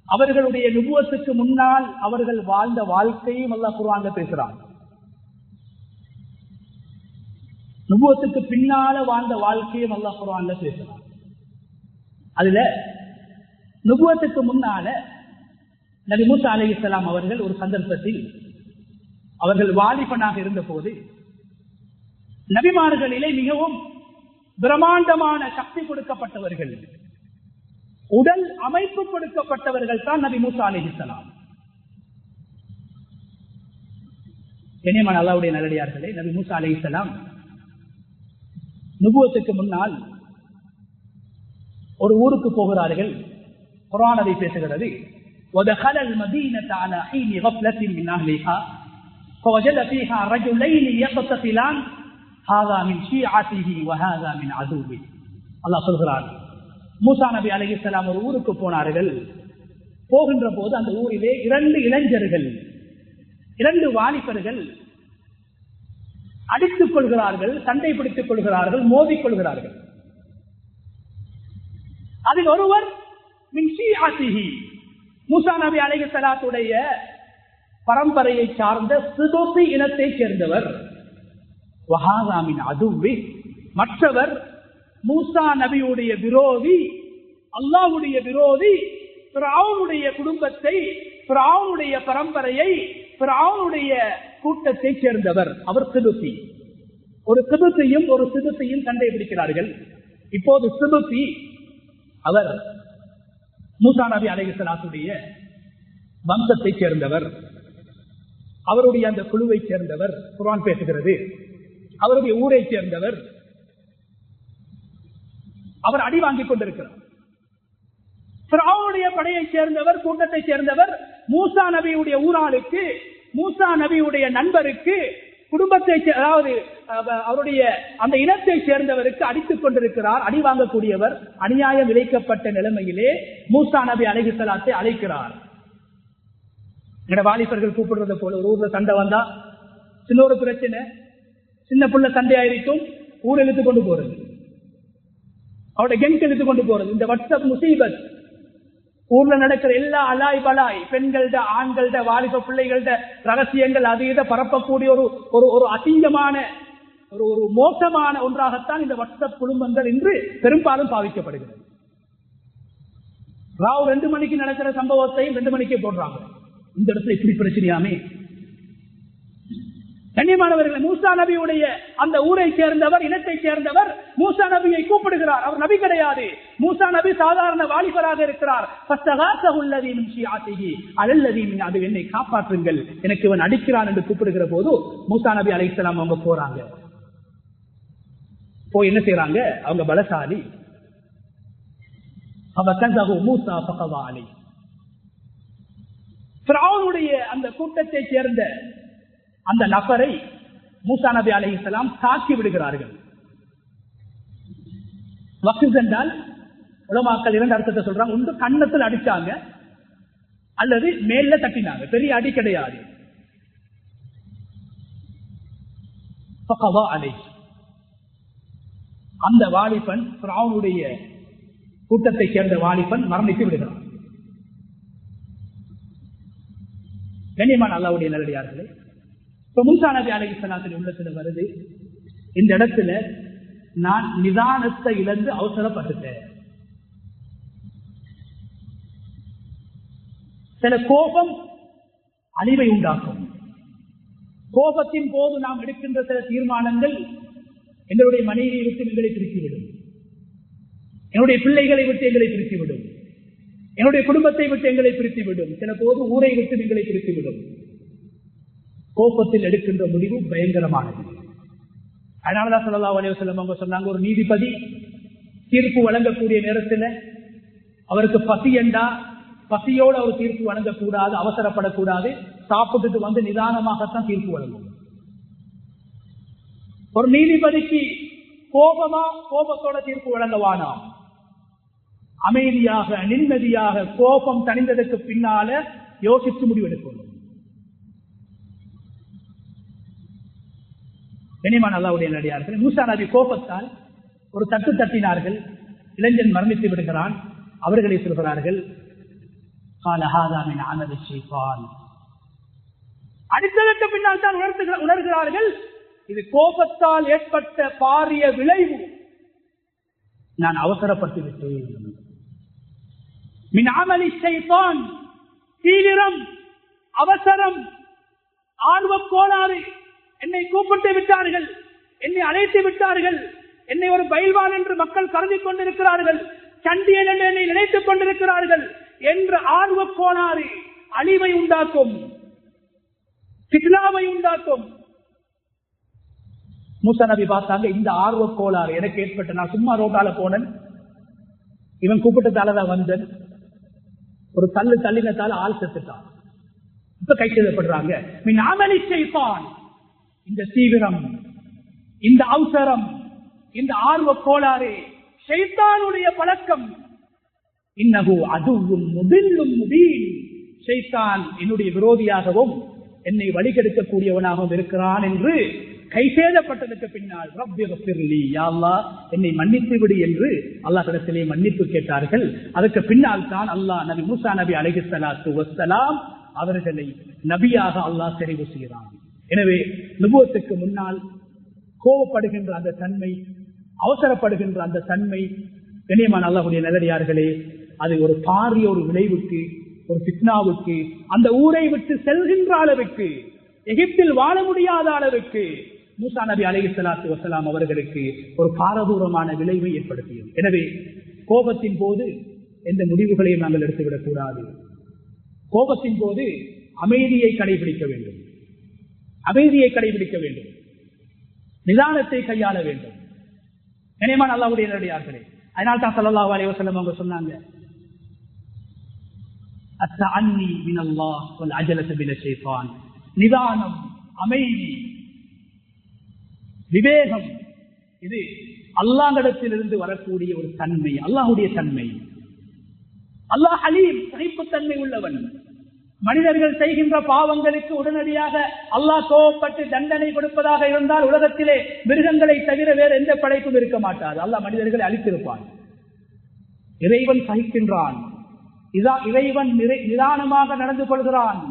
அவர்களுடைய நுபுவத்துக்கு முன்னால் அவர்கள் வாழ்ந்த வாழ்க்கையும் அல்லாஹ் குர்ஆன்ல பேசுறான். நுபுவத்துக்கு பின்னால வாழ்ந்த வாழ்க்கையும் அல்லாஹ் குர்ஆன்ல பேசுறான். அதுல நுபுவத்துக்கு முன்னால நபி மூசா அலைஹிஸ்ஸலாம் அவர்கள் ஒரு சந்தர்ப்பத்தில் அவர்கள் வாலிபனாக இருந்த போது நபிமார்களிலே மிகவும் பிரம்மாண்டமான சக்தி கொடுக்கப்பட்டவர்கள், உடல் அமைப்பு கொடுக்கப்பட்டவர்கள் தான் நபி மூசா அலைஹிஸ்ஸலாம். கண்ணியமான அல்லாஹ்வுடைய நல்லடியார்களே, நபி மூசா அலைஹிஸ்ஸலாம் நுபுவத்துக்கு முன்னால் ஒரு ஊருக்கு போகிறார்கள். குர்ஆன் அதை பேசுகிறது. وَدَخَلَ الْمَدِينَةَ عَلَى حِينِ غَفْلَةٍ مِنْ أَهْلِهَا فَوَجَدَ فِيهَا رَجُلَيْنِ يَقْتَتِلَانِ هَذَا مِنْ شِيعَتِهِ وَهَذَا مِنْ عَدُوِّهِ. அல்லாஹ் சொல்கிறார், மூசா நபி அலைஹிஸ்ஸலாம் ஒரு ஊருக்கு போனார்கள். போகின்ற போது அந்த ஊரிலே 2 இளைஞர்கள், 2 வாலிபர்கள் அடித்துக் கொள்கிறார்கள், சண்டை பிடித்துக் கொள்கிறார்கள், மோதிக் கொள்கிறார்கள். அதில் ஒருவர் மின் ஷீஅத்திஹி, மூசா நபி அலைஹிஸ்ஸலாத்துடைய பரம்பரையை சார்ந்த சிதோசி இனத்தை சேர்ந்தவர். வஹாதாமின் அதுவே மற்றவர் மூசா நபியுடைய விரோதி, அல்லாஹ்வுடைய விரோதி, ஃபிரௌனுடைய குடும்பத்தை, ஃபிரௌனுடைய பரம்பரையை, ஃபிரௌனுடைய கூட்டத்தை சேர்ந்தவர். அவர் சிபுத்தி. ஒரு சிபுத்தியும் ஒரு சிபுத்தியும் சண்டை பிடிக்கிறார்கள். இப்போது சிபுத்தி அவர் மூசா நபி அலைஹிஸ்ஸலாத்துடைய வம்சத்தை சேர்ந்தவர், அவருடைய அந்த குழுவை சேர்ந்தவர். குர்ஆன் பேசுகிறது அவருடைய ஊரை சேர்ந்தவர். அவர் அடி வாங்கிக் கொண்டிருக்கிறார். ஃபிரௌனுடைய படையை சேர்ந்தவர், கூட்டத்தை சேர்ந்தவர். மூசா நபியுடைய ஊராளுக்கு, மூசா நபியுடைய நண்பருக்கு, குடும்பத்தை, அதாவது அவருடைய அந்த இனத்தை சேர்ந்தவருக்கு அடித்துக் கொண்டிருக்கிறார். அடி வாங்கக்கூடியவர். அநியாயம் இழைக்கப்பட்ட நிலைமையிலே மூசா நபி அலைஹிஸ்ஸலாத்தை அழைக்கிறார். வாலிபர்கள் கூப்பிடுறது போல ஒரு ஊர்ல சண்டை வந்தா சின்ன ஒரு பிரச்சனை, சின்ன புள்ள சண்டையாயிருக்கும், ஊர் இழுத்து கொண்டு போறது, அவருடைய கெங்க் இழுத்து கொண்டு போறது. இந்த வாட்ஸ்அப் முசீபத், ஊர்ல நடக்கிற எல்லா அலாய் பலாய், பெண்கள்ட ஆண்கள்ட வாலிப பிள்ளைகள்ட ரகசியங்கள் அது இதை பரப்பக்கூடிய ஒரு அசிங்கமான ஒரு மோசமான ஒன்றாகத்தான் இந்த வாட்ஸ்அப் குழுமங்கள் இன்று பெரும்பாலும் பாவிக்கப்படுகிறது. ராவ் 2 மணிக்கு நடக்கிற சம்பவத்தையும் 2 மணிக்கே போடுறாங்க. இந்த இடத்துல இப்படி பிரச்சனையாமே. கண்ணியமானவர்களை, மூசா நபியுடைய அந்த ஊரை சேர்ந்தவர், இனத்தை சேர்ந்தவர் மூசா நபியை கூப்பிடுகிறார். அவர் நபி கிடையாது. மூசா நபி சாதாரண வாலிபராக இருக்கிறார். அது என்னை காப்பாற்றுங்கள், எனக்கு இவன் அடிக்கிறான் என்று கூப்பிடுகிற போது மூசா நபி அலைஹிஸ்ஸலாம் அவங்க போறாங்க. போய் என்ன செய்யறாங்க? அவங்க பலசாலி. மூசா பகவாலி ஃபிரௌனுடைய அந்த கூட்டத்தை சேர்ந்த அந்த நபரை மூசா நபி அலைஹிஸ்ஸலாம் தாக்கி விடுகிறார்கள். வக்ஸ் என்றால் உலமாக்கள் 2 அர்த்தத்தை சொல்றாங்க. ஒன்று கன்னத்தில் அடிச்சாங்க, அல்லது மேல தட்டினாங்க. பெரிய அடி கிடையாது. அந்த வாலிபன், ஃபிரௌனுடைய கூட்டத்தை சேர்ந்த வாலிபன் மரணித்து விடுகிறார். கண்ணியமான அல்லாஹ்வுடைய நல்லடியார்களே, இப்ப மூசா நபி அலைஹிஸ்ஸலாத்துடைய உள்ளத்துல வருது, இந்த இடத்துல நான் நிதானத்தை இழந்து அவசரப்பட்டுட்டேன். சில கோபம் அழிவை உண்டாக்கும். கோபத்தின் போது நாம் எடுக்கின்ற சில தீர்மானங்கள் எங்களுடைய மனைவியை விட்டு எங்களை பிரித்துவிடும், என்னுடைய பிள்ளைகளை விட்டு எங்களை பிரித்துவிடும், என்னுடைய குடும்பத்தை விட்டு எங்களை பிரித்துவிடும், சில போது ஊரை விட்டு எங்களை பிரித்துவிடும். கோபத்தில் எடுக்கின்ற முடிவு பயங்கரமானது. அதனாலதான் ஸல்லல்லாஹு அலைஹி வஸல்லம் அவங்க சொன்னாங்க, ஒரு நீதிபதி தீர்ப்பு வழங்கக்கூடிய நேரத்தில் அவருக்கு பசி என்றா பசியோடு அவர் தீர்ப்பு வழங்கக்கூடாது, அவசரப்படக்கூடாது. சாப்பிட்டுட்டு வந்து நிதானமாகத்தான் தீர்ப்பு வழங்கும். ஒரு நீதிபதிக்கு கோபத்தோட தீர்ப்பு வழங்கவானாம். அமைதியாக, நிம்மதியாக, கோபம் தணிந்ததற்கு பின்னால யோசித்து முடிவெடுக்கணும். கண்ணியமான அல்லாஹ்வுடைய நல்லடியார்களே, மூசா நபி கோபத்தால் ஒரு தட்டு தட்டினார்கள். இளைஞன் மரணித்து விடுகிறான். அவர்களை சொல்கிறார்கள், அடித்ததற்கு பின்னால் தான் உணர்கிறார்கள், இது கோபத்தால் ஏற்பட்ட பாரிய விளைவு. நான் அவசரப்பட்டு விட்டேன். மின் அமலி ஷைத்தான், தீவிரம், அவசரம், ஆர்வக் கோளாறு. என்னை கூப்பிட்டு விட்டார்கள், என்னை அழைத்து விட்டார்கள், என்னை ஒரு பயில்வான் என்று மக்கள் கருதி கொண்டிருக்கிறார்கள், சண்டியன் என்று என்னை நினைத்துக் கொண்டிருக்கிறார்கள் என்ற ஆர்வக் கோளாறு அழிவை உண்டாக்கும், ஃபித்னாவை உண்டாக்கும். மூசா நபி பார்த்தாங்க, இந்த ஆர்வக் கோளாறு எனக்கு ஏற்பட்ட, நான் சும்மா ரோட்டால போனேன், இவன் கூப்பிட்டதாலதான் வந்தேன், ஒரு தள்ளினத்தால ஆள் செத்துட்டான், இப்ப கை செய்யப்படுறாங்க. இந்த தீவிரம், இந்த அவசரம், இந்த ஆர்வ கோளாறு ஷைத்தானுடைய பழக்கம். இன்னஹு அதுவும் முதில்லும் முபீன், ஷைத்தான் என்னுடைய விரோதியாகவும் என்னை வழிகெடுக்கக்கூடியவனாகவும் இருக்கிறான் என்று கைசேதப்பட்டதற்கு பின்னால் ரப்பி கஃபிர்லி, யா அல்லாஹ் என்னை மன்னித்து விடு என்று அல்லாஹ்விடத்திலே மன்னிப்பு கேட்டார்கள். அதற்கு பின்னால் தான் அல்லாஹ் நபி மூசா நபி அலைஹிஸ்ஸலாத்து வஸ்ஸலாம் அவர்களை நபியாக அல்லாஹ் தெரிவு செய்கிறான். எனவே நுபுவத்துக்கு முன்னால் கோபப்படுகின்ற அந்த தன்மை, அவசரப்படுகின்ற அந்த தன்மை, கண்ணியமான அல்லாஹ்வுடைய நல்லடியார்களே, அது ஒரு பாரிய ஒரு விளைவுக்கு, ஒரு ஃபித்னாவுக்கு, அந்த ஊரை விட்டு செல்கின்ற அளவுக்கு, எகிப்தில் வாழ முடியாத அளவுக்கு மூசா நபி அலைஹிஸ்ஸலாத்து வஸலாம் அவர்களுக்கு ஒரு பாரதூரமான விளைவை ஏற்படுத்தியது. எனவே கோபத்தின் போது எந்த முடிவுகளையும் நாங்கள் எடுத்துவிடக் கூடாது. கோபத்தின் போது அமைதியை கடைபிடிக்க வேண்டும், அமைதியை கடைபிடிக்க வேண்டும், நிதானத்தை கையாள வேண்டும். கண்ணியமான அல்லாஹ்வுடைய நல்லடியார்களே, அதனால் தான் ஸல்லல்லாஹு அலைஹி வஸல்லம் அவங்க சொன்னாங்க, அத்தஅன்னி மினல்லாஹ் வல் அஜலத்து மினஷைத்தான். நிதானம், அமைதி, விவேகம், இது அல்லாஹ்விடத்திலிருந்து வரக்கூடிய ஒரு தன்மை, அல்லாஹ்வுடைய தன்மை. அல்லாஹ் ஹலீம், சகிப்புத்தன்மை உள்ளவன். மனிதர்கள் செய்கின்ற பாவங்களுக்கு உடனடியாக அல்லாஹ் கோபப்பட்டு தண்டனை கொடுப்பதாக இருந்தால் உலகத்திலே மிருகங்களை தவிர வேறு எந்த படைப்பும் இருக்க மாட்டாது. அல்லாஹ் மனிதர்களை அழித்திருப்பான். இறைவன் சகிக்கின்றான், இறைவன் நிதானமாக நடந்து கொள்கிறான்.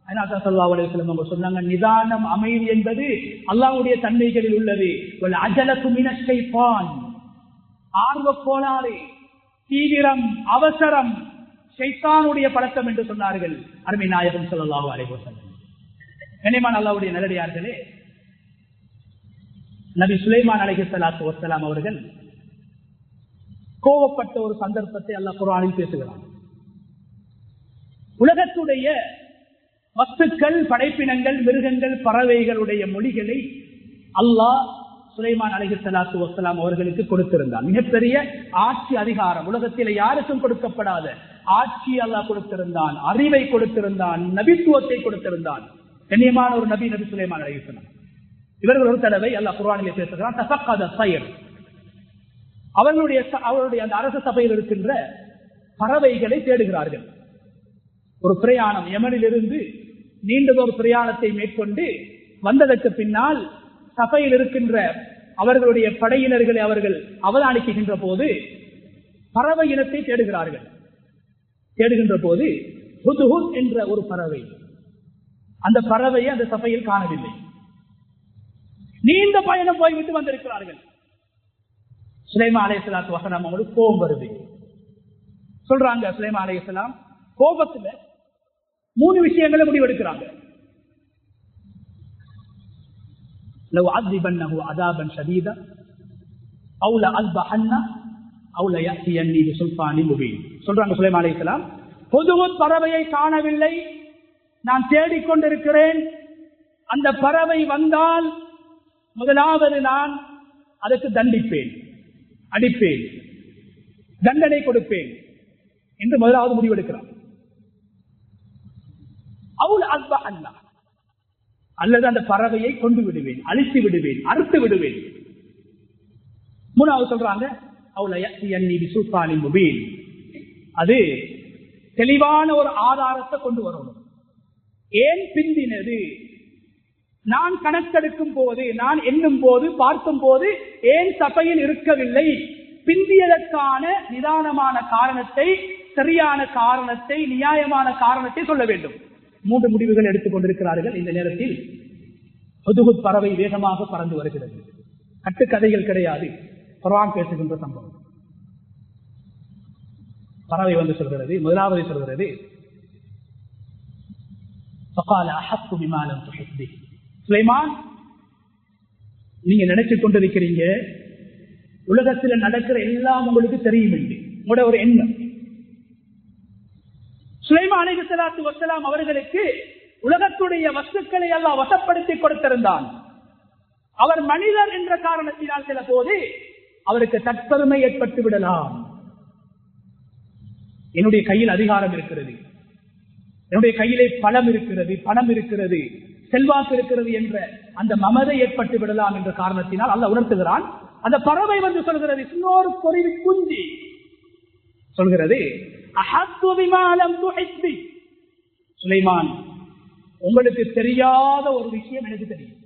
ஸல்லல்லாஹு அலைஹி வஸல்லம் அவங்க சொன்னாங்க, நிதானம், அமைதி என்பது அல்லாஹ்வுடைய தன்மைகளில் உள்ளது. வல் அஜலத்து மினஷைத்தான். ஆர்வ கோளாறு, தீவிரம், அவசரம் ஷைத்தானுடைய பழக்கம் என்று சொன்னார்கள் அருமை நாயகம் ஸல்லல்லாஹு அலைஹி வஸல்லம். கண்ணியமான அல்லாஹ்வுடைய நல்லடியார்களே, நபி சுலைமான் அலைஹிஸ்ஸலாத்து வஸ்ஸலாம் அவர்கள் கோபப்பட்ட ஒரு சந்தர்ப்பத்தை அல்லாஹ் குர்ஆனில் பேசுகிறான். உலகத்துடைய வஸ்துக்கள், படைப்பினங்கள், மிருகங்கள், பறவைகளுடைய மொழிகளை அல்லாஹ் சுலைமான் அலைஹிஸ்ஸலாத்து வஸ்ஸலாம் அவர்களுக்கு கொடுத்திருந்தான். மிகப்பெரிய ஆட்சி அதிகாரம், உலகத்தில் யாருக்கும் கொடுக்கப்படாத ஆட்சி அல்லாஹ் கொடுத்திருந்தான், அறிவை கொடுத்திருந்தான், நபித்துவத்தை கொடுத்திருந்தான். கண்ணியமான ஒரு நபி சுலைமான் அலைஹிஸ்ஸலாம். இவர்கள் ஒரு தடவை அல்லாஹ் குர்ஆனிலே பேசுகிறான், தஃபக்கத ஸைர். அவர்களுடைய அந்த அரச சபையில் இருக்கின்ற பறவைகளை தேடுகிறார்கள். ஒரு பிரயாணம், யமனிலிருந்து நீண்டதொரு பிரயாணத்தை மேற்கொண்டு வந்ததற்கு பின்னால் சபையில் இருக்கின்ற அவர்களுடைய படையினர்களை அவர்கள் அவதானிக்கின்ற போது பறவை இனத்தை தேடுகிறார்கள். தேடுகின்ற போது ஹுத்ஹுத் என்ற ஒரு பறவை, அந்த பறவையை அந்த சபையில் காணவில்லை. நீண்ட பயணம் போய்விட்டு வந்திருக்கிறார்கள். சுலைமான் அலைஹிஸ்ஸலாத்து வஸலாம் அவங்களுக்கு கோபம் வருது. சொல்றாங்க சுலைமான் அலைஹிஸ்ஸலாம் கோபத்துல 3 விஷயங்களை முடிவெடுக்கிறாங்க. லவ் அஸிபன்னஹு அஸாபன் ஷதீதா அவு லஅஸ்பஹன்ன அவு லயஅத்தியன்னி பிசுல்தானின் முபீன். சொல்றாங்க சுலைமான் அலைஹிஸ்ஸலாம், ஹுத்ஹுத் பறவையை காணவில்லை, நான் தேடிக்கொண்டிருக்கிறேன். அந்த பறவை வந்தால் முதலாவது நான் அதற்கு தண்டிப்பேன், அடிப்பேன், தண்டனை கொடுப்பேன் என்று முதலாவது முடிவெடுக்கிறார். அல்லது அந்த பறவையை கொண்டு விடுவேன், அழித்து விடுவேன், அறுத்து விடுவேன். மூணாவது சொல்றாங்க, அது தெளிவான ஒரு ஆதாரத்தை கொண்டு வரணும். ஏன் பிந்தினது? நான் கணக்கெடுக்கும் போது, நான் எண்ணும் போது, பார்க்கும் போது ஏன் சபையில் இருக்கவில்லை? பிந்தியதற்கான நிதானமான காரணத்தை, சரியான காரணத்தை, நியாயமான காரணத்தை சொல்ல வேண்டும். 3 முடிவுகள் எடுத்துக் கொண்டிருக்கிறார்கள். இந்த நேரத்தில் ஹுத்ஹுத் பறவை வேகமாக பறந்து வருகிறது. கட்டுக்கதைகள் கிடையாது, குர்ஆன் பேசுகின்ற சம்பவம். பறவை வந்து சொல்கிறது, முதலாவது சொல்கிறது, சுலைமான், நீங்க நினைச்சு கொண்டிருக்கிறீங்க உலகத்தில் நடக்கிற எல்லாம் உங்களுக்கு தெரியும் என்று உங்களோட ஒரு எண்ணம். சுலைமான் அலைஹிஸ்ஸலாத்து வஸ்ஸலாம் அவர்களுக்கு உலகத்துடைய வஸ்துக்களை அல்லாஹ் வசப்படுத்தி கொடுத்திருந்தான். அவர் மனிதர் என்ற காரணத்தினால் சில போது அவருக்கு தற்பெருமை ஏற்பட்டு விடலாம். என்னுடைய கையில் அதிகாரம் இருக்கிறது, என்னுடைய கையிலே பலம் இருக்கிறது, பணம் இருக்கிறது, செல்வாக்கு இருக்கிறது என்ற அந்த மமதை ஏற்பட்டு விடலாம் என்ற காரணத்தினால் அல்லாஹ் உணர்த்துகிறான். அந்த பறவை வந்து சொல்கிறது, இன்னொரு பொறிவு குஞ்சி சொல்கிறது, சுலைமான், உங்களுக்கு தெரியாத ஒரு விஷயம் எனக்கு தெரியும்.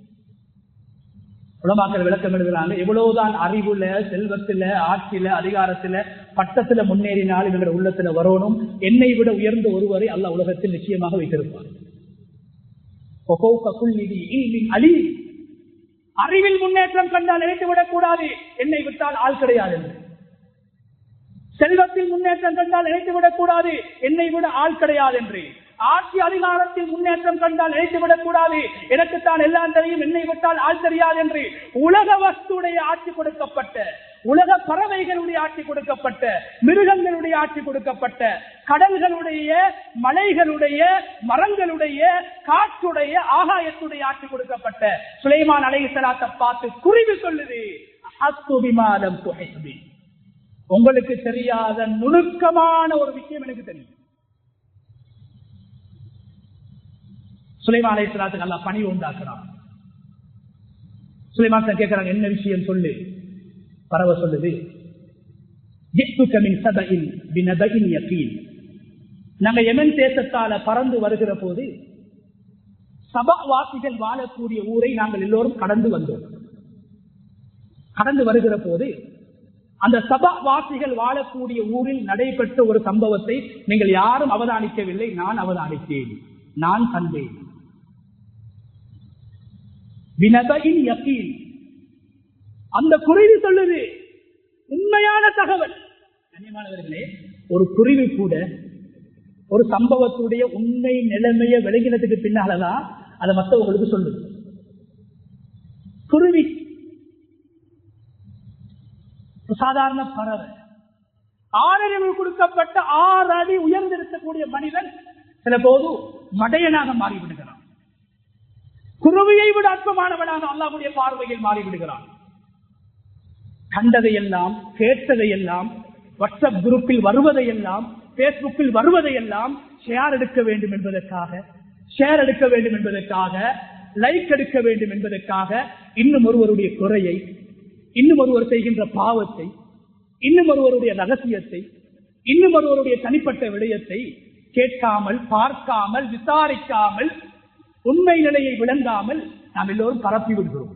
உலமாக்கள் விளக்கம் எழுதுறாங்க, எவ்வளவுதான் அறிவுல, செல்வத்துல, ஆட்சியில, அதிகாரத்துல, பட்டத்துல முன்னேறினால் இவங்க உள்ளத்துல வரணும், என்னை விட உயர்ந்த ஒருவரை அல்லாஹ் உலகத்தில் நிச்சயமாக வைத்திருப்பார். அறிவில் முன்னேற்றம் கண்டால் நினைத்துவிடக் கூடாது என்னை விட்டால் ஆள் கிடையாது என்று. செல்வத்தில் முன்னேற்றம் கண்டால் நினைத்துவிடக் கூடாது என்னை விட ஆள் கிடையாது என்று. ஆட்சி அதிகாரத்தில் முன்னேற்றம் கண்டால் நினைத்துவிடக் கூடாது எனக்குத்தான் எல்லாம் தெரியும் என்னை விட்டால் ஆள் தெரியாது என்று. உலக வஸ்துடைய ஆட்சி கொடுக்கப்பட்ட, உலக பறவைகளுடைய ஆட்சி கொடுக்கப்பட்ட, மிருகங்களுடைய ஆட்சி கொடுக்கப்பட்ட, கடல்களுடைய, மலைகளுடைய, மரங்களுடைய, காற்றுடைய, ஆகாயத்துடைய ஆட்சி கொடுக்கப்பட்ட சுலைமான் அலைஹிஸ்ஸலாத்தை பார்த்து குருவி சொல்லுது, அஸ்துபிமாலம் துஹைபி, உங்களுக்கு தெரியாத நுணுக்கமான ஒரு விஷயம் எனக்கு தெரியும். சுலைமான் அலைஹிஸ்ஸலாத்துக்கு அல்லாஹ் பணிவு உண்டாக்குறான். சுலைமான் கேட்கிறாங்க, என்ன விஷயம் சொல்லு. பறவை சொல்லுது, நாங்க யமன் தேசத்தால பறந்து வருகிற போது சபா வாசிகள் வாழக்கூடிய ஊரை நாங்கள் எல்லோரும் கடந்து வந்தோம். கடந்து வருகிற போது அந்த சபா வாசிகள் வாழக்கூடிய ஊரில் நடைபெற்ற ஒரு சம்பவத்தை நீங்கள் யாரும் அவதானிக்கவில்லை, நான் அவதானித்தேன், நான் கண்டேன். அந்த குருவி சொல்லுது உண்மையான தகவல். கண்ணியமானவர்களே, ஒரு குருவி கூட ஒரு சம்பவத்துடைய உண்மை நிலைமையை விளங்கினதுக்கு பின்னாலதான் அதை மற்றவங்களுக்கு சொல்லுது. குருவி சாதாரண பறவை, 6 அறிவு கொடுக்கப்பட்ட 6 அடி உயர்ந்திருக்கக்கூடிய மனிதன் சில போது மடையனாக மாறிவிடுகிறான். குருவியை விட அற்பமானவனாக அல்லாஹ்வுடைய பார்வையில் மாறிவிடுகிறான். கண்டதையெல்லாம், கேட்டதையெல்லாம், வாட்ஸ்அப் குரூப்பில் வருவதையெல்லாம், பேஸ்புக்கில் வருவதையெல்லாம் ஷேர் எடுக்க வேண்டும் என்பதற்காக, ஷேர் எடுக்க வேண்டும் என்பதற்காக, லைக் எடுக்க வேண்டும் என்பதற்காக இன்னும் ஒருவருடைய குறையை, இன்னும் ஒருவர் செய்கின்ற பாவத்தை, இன்னும் ஒருவருடைய ரகசியத்தை, இன்னும் ஒருவருடைய தனிப்பட்ட விடயத்தை கேட்காமல், பார்க்காமல், விசாரிக்காமல், உண்மை நிலையை விளங்காமல் நாம் எல்லோரும் பரப்பி விடுகிறோம்.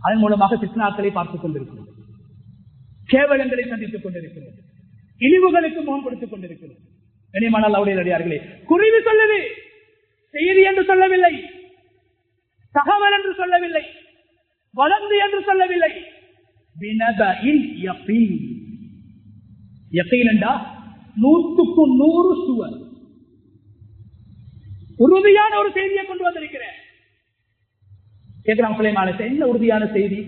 அதன் மூலமாக பித்னாக்களை பார்த்துக் கொண்டிருக்கிறோம், கேவலங்களை சந்தித்துக் கொண்டிருக்கிறோம், இழிவுகளுக்கு முகம் கொடுத்துக் கொண்டிருக்கிறோம். கண்ணியமான அல்லாஹ்வுடைய அடியார்களே, குருவி சொல்லுது, செய்தி என்று சொல்லவில்லை, தகவல் என்று சொல்லவில்லை, வளர்ந்து என்று சொல்லவில்லை, என்றா 100க்கு 100 சுவர், உறுதியான ஒரு செய்தியை கொண்டு வந்திருக்கிறேன். கேட்கிறான் சுலைமான், என்ன உறுதியான செய்தி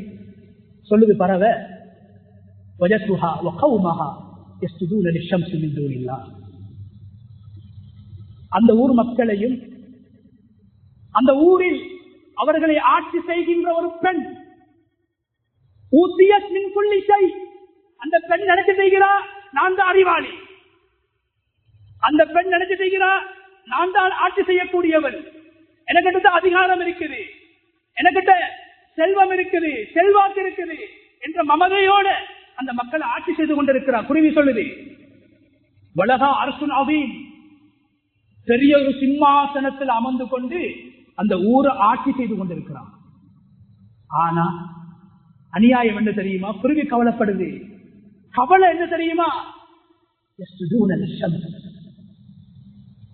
சொல்லுது பறவை? அந்த ஊர் மக்களையும், அந்த ஊரில் அவர்களை ஆட்சி செய்கின்ற ஒரு பெண், அந்த பெண் நினைச்சு செய்கிறா நான் தான் அறிவாளி, அந்த பெண் நினைச்சு செய்கிறா நான் தான் ஆட்சி செய்யக்கூடியவன், எனக்கிட்ட அதிகாரம் இருக்குது, எனக்கிட்ட செல்வம் இருக்குது, செல்வாக்கு இருக்குது என்ற மமதையோட அந்த மக்களை ஆட்சி செய்து கொண்டிருக்கிறார். குருவி சொல்லுது, வலகா அரசுன் அவீம், பெரிய ஒரு சிம்மாசனத்தில் அமர்ந்து கொண்டு அந்த ஊரை ஆட்சி செய்து கொண்டிருக்கிறார். ஆனா அநியாயம் என்ன தெரியுமா? குருவி கவலைப்படுது. கவலை என்ன தெரியுமா?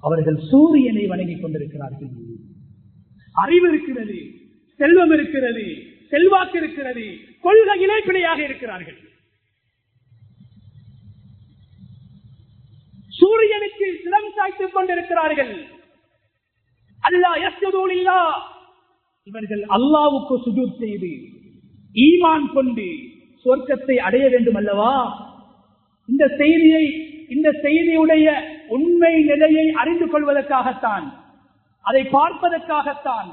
அவர்கள் சூரியனை வணங்கிக் கொண்டிருக்கிறார்கள். அறிவு இருக்கிறது, செல்வம் இருக்கிறது, செல்வாக்கு இருக்கிறது, கொள்கையிலே பிழையாக இருக்கிறார்கள். சூரியனுக்கு சிரம் சாய்த்துக் கொண்டிருக்கிறார்கள். அல்லாஹ் யஸ்ஜுதூலில்லா, இவர்கள் அல்லாஹ்வுக்கு சுஜூத் செய்து ஈமான் கொண்டு சொர்க்கத்தை அடைய வேண்டும் அல்லவா? இந்த செய்தியுடைய உண்மை நிலையை அறிந்து கொள்வதற்காகத்தான், அதை பார்ப்பதற்காகத்தான்,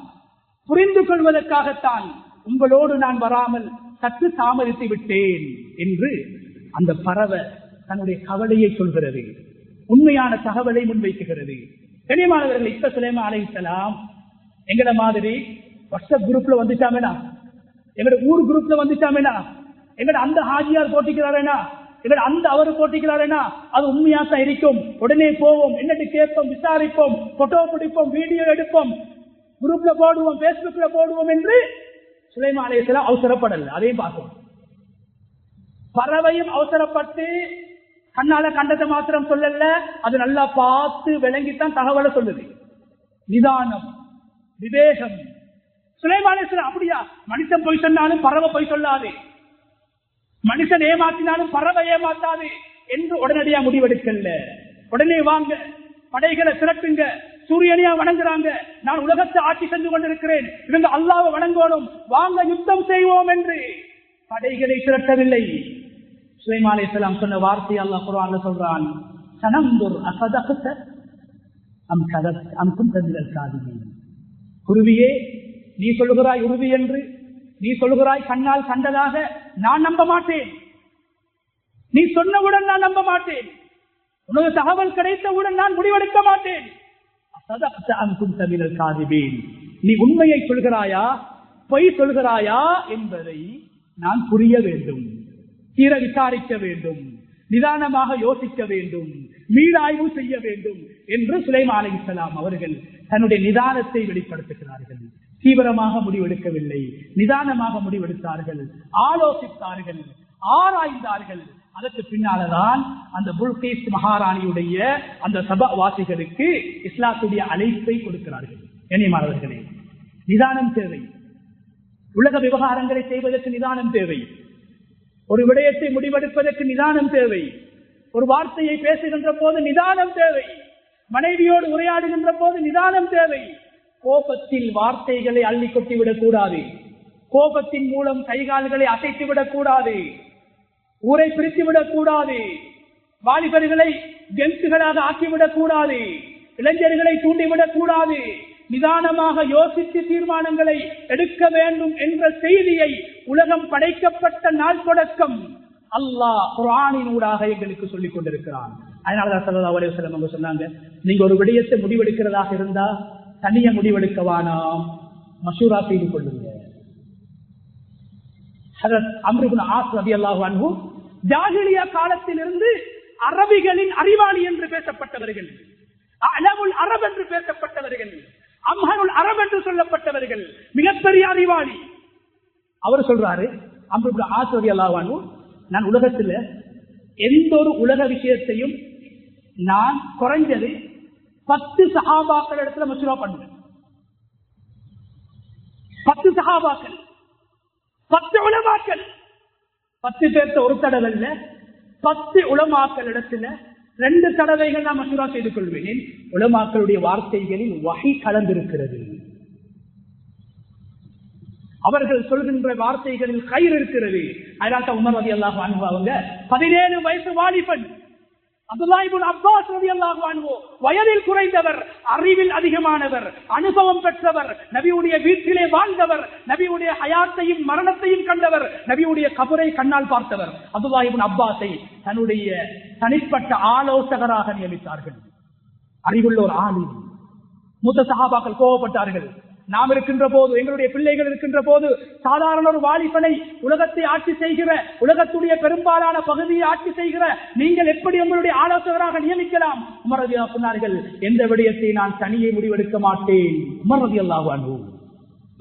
புரிந்து கொள்வதற்காகத்தான் உங்களோடு நான் வராமல் சற்று தாமதித்து விட்டேன் என்று அந்த பறவை தன்னுடைய கவலையை சொல்கிறது, உண்மையான தகவலை முன்வைக்குகிறது. கண்ணியமானவர்கள், இப்ப சுலைமான் அலைஹிஸ்ஸலாம் எங்கட மாதிரி வாட்ஸ்அப் குரூப்ல வந்துட்டாமேனா, எங்கட ஊர் குரூப்ல வந்துட்டாமேனா, எங்கட அந்த ஹாஜியார் போட்டிக்கிறாரேனா, எங்கட அந்த அவரு போட்டிக்கிறாரேனா, அது உண்மையாத்தான் இருக்கும். உடனே போவோம், என்னட்டு கேட்போம், விசாரிப்போம், போட்டோ பிடிப்போம், வீடியோ எடுப்போம், குரூப்ல போடுவோம், பேஸ்புக்ல போடுவோம் என்று சுலைமான் அலைஹிஸ்ஸலாம் அவசரப்படல. அதையும் பார்க்கணும். பறவையும் அவசரப்பட்டு கண்ணால கண்டத்தை மாத்திரம் சொல்லல, அது நல்லா பார்த்து விளங்கித்தான் தகவலை சொல்லுது. நிதானம், விவேகம், சுலைமான் அலைஹிஸ்ஸலாம் அப்படியா, மனுஷன் போய் சொன்னாலும் பறவை போய் சொல்லாது, மனுஷன் ஏமாற்றினாலும் பறவை ஏமாத்தாது என்று உடனடியா முடிவெடுக்கல. உடனே வாங்க, படைகளை திரட்டுங்க, சூரியனையா வணங்குறாங்க, நான் உலகத்தை ஆட்சி செஞ்சு கொண்டிருக்கிறேன், இவங்க அல்லாஹ்வை வணங்கணும், வாங்க யுத்தம் செய்வோம் என்று படைகளை திரட்டவில்லை. சுலைமான் அலைஹிஸ்ஸலாம் சொன்ன வார்த்தை அல்லாஹ் குர்ஆன்ல சொல்றான், சனந்துர் அஸதக்த அம் கதப்த அம் குன்த மினல் காதிபீன். குருவியே, நீ சொல்லுகிறாய் உறுதி என்று, நீ சொல்லுகிறாய் கண்ணால் கண்டதாக, நான் நம்ப மாட்டேன். நீ சொன்னவுடன் நான் நம்ப மாட்டேன், உனது தகவல் கிடைத்தவுடன் நான் முடிவெடுக்க மாட்டேன். நீ உண்மையை சொல்கிறாயா பொய் சொல்கிறாயா என்பதை நான் புரிய வேண்டும், தீர விசாரிக்க வேண்டும், நிதானமாக யோசிக்க வேண்டும், மீளாய்வு செய்ய வேண்டும் என்று சுலைமான் அலைஹிஸ்ஸலாம் அவர்கள் தன்னுடைய நிதானத்தை வெளிப்படுத்துகிறார்கள். தீவிரமாக முடிவெடுக்கவில்லை, நிதானமாக முடிவெடுத்தார்கள், ஆலோசித்தார்கள், ஆராய்ந்தார்கள். அதற்கு பின்னால்தான் அந்த புல்கீஸ் மகாராணியுடைய அந்த சபாவாசிகளுக்கு இஸ்லாத்துடைய அழைப்பை கொடுக்கிறார்கள். கண்ணியமானவர்களே, நிதானம் தேவை. உலக விவகாரங்களை செய்வதற்கு நிதானம் தேவை. ஒரு விடயத்தை முடிவெடுப்பதற்கு நிதானம் தேவை. ஒரு வார்த்தையை பேசுகின்ற போது நிதானம் தேவை. மனைவியோடு உரையாடுகின்ற போது நிதானம் தேவை. கோபத்தில் வார்த்தைகளை அள்ளி கொட்டிவிடக் கூடாது. கோபத்தின் மூலம் கைகால்களை அசைத்துவிடக் கூடாது. ஊரை பிரித்துவிடக் கூடாது. வாலிபர்களை கென்சுகளாக ஆக்கிவிடக் கூடாது. இளைஞர்களை தூண்டிவிடக் கூடாது. நிதானமாக யோசித்து தீர்மானங்களை எடுக்க வேண்டும் என்ற செய்தியை உலகம் படைக்கப்பட்ட நாள் தொடக்கம் அல்லாஹ் குர்ஆனினூடாக எங்களுக்கு சொல்லிக் கொண்டிருக்கிறான். அதனாலதான் ஸல்லல்லாஹு அலைஹி வஸல்லம் அவங்க சொன்னாங்க, நீங்க ஒரு விடயத்தை முடிவெடுக்கிறதாக இருந்தா தனிய முடிவெடுக்கவானா, மஷூரா செய்து கொள்ளுங்க. ஹஜ்ரத் அம்ர் இப்னு ஆஸ் ரலியல்லாஹு அன்ஹு ஜாஹிலியா காலத்திலிருந்து அரபிகளின் அறிவாளி என்று பேசப்பட்டவர்கள், அலமுல் அரப் என்று பேசப்பட்டவர்கள், அம்ஹருல் அரப் என்று சொல்லப்பட்டவர்கள், மிகப்பெரிய அறிவாளி. அவர் சொல்றாரு, அம்ர் இப்னு ஆஸ் ரலியல்லாஹு அன்ஹு, நான் உலகத்தில் எந்த ஒரு உலக விஷயத்தையும் நான் குறைஞ்சது 10 சஹாபாக்கள் இடத்துல மசூரா பண்ணுவேன். 10 சஹாபாக்கள், 10 உலமாக்கள், 10 பேர்த்த ஒரு தடவை இல்ல, 10 உலமாக்கள் இடத்துல 2 தடவைகள் நான் மசூரா செய்து கொள்வேன். உலமாக்களுடைய வார்த்தைகளில் வஹி கலந்திருக்கிறது. அவர்கள் சொல்கின்ற வார்த்தைகளில் கயிறு இருக்கிறது. அதனால உமர் ரலியல்லாஹு அன்ஹு அவங்க 17 வயசு வாலிபன், அப்துல்லாஹ் இப்னு அப்பாஸ் ரலியல்லாஹு அன்ஹு வயதில் குறைந்தவர், அறிவில் அதிகமானவர், அனுபவம் பெற்றவர், நபியுடைய வீட்டிலே வாழ்ந்தவர், நபியுடைய ஹயாத்தையும் மரணத்தையும் கண்டவர், நபியுடைய கபரை கண்ணால் பார்த்தவர். அப்துல்லாஹ் இப்னு அப்பாஸை தன்னுடைய தனிப்பட்ட ஆலோசகராக நியமித்தார்கள். அறிவுள்ள ஒரு ஆலிம். மூத்த சஹாபாக்கள் கோபப்பட்டார்கள். நாம் இருக்கின்ற போது, எங்களுடைய பிள்ளைகள் இருக்கின்ற போது, சாதாரண ஒரு வாலிபனை உலகத்தை ஆட்சி செய்கிற, உலகத்துடைய பெரும்பாலான பகுதியை ஆட்சி செய்கிற நீங்கள் எப்படி உங்களுடைய ஆலோசகராக நியமிக்கலாம்? உமர் ரலியல்லாஹு சொன்னார்கள், எந்த விடயத்தை நான் தனியே முடிவெடுக்க மாட்டேன். உமர் ரலியல்லாஹு அன்ஹு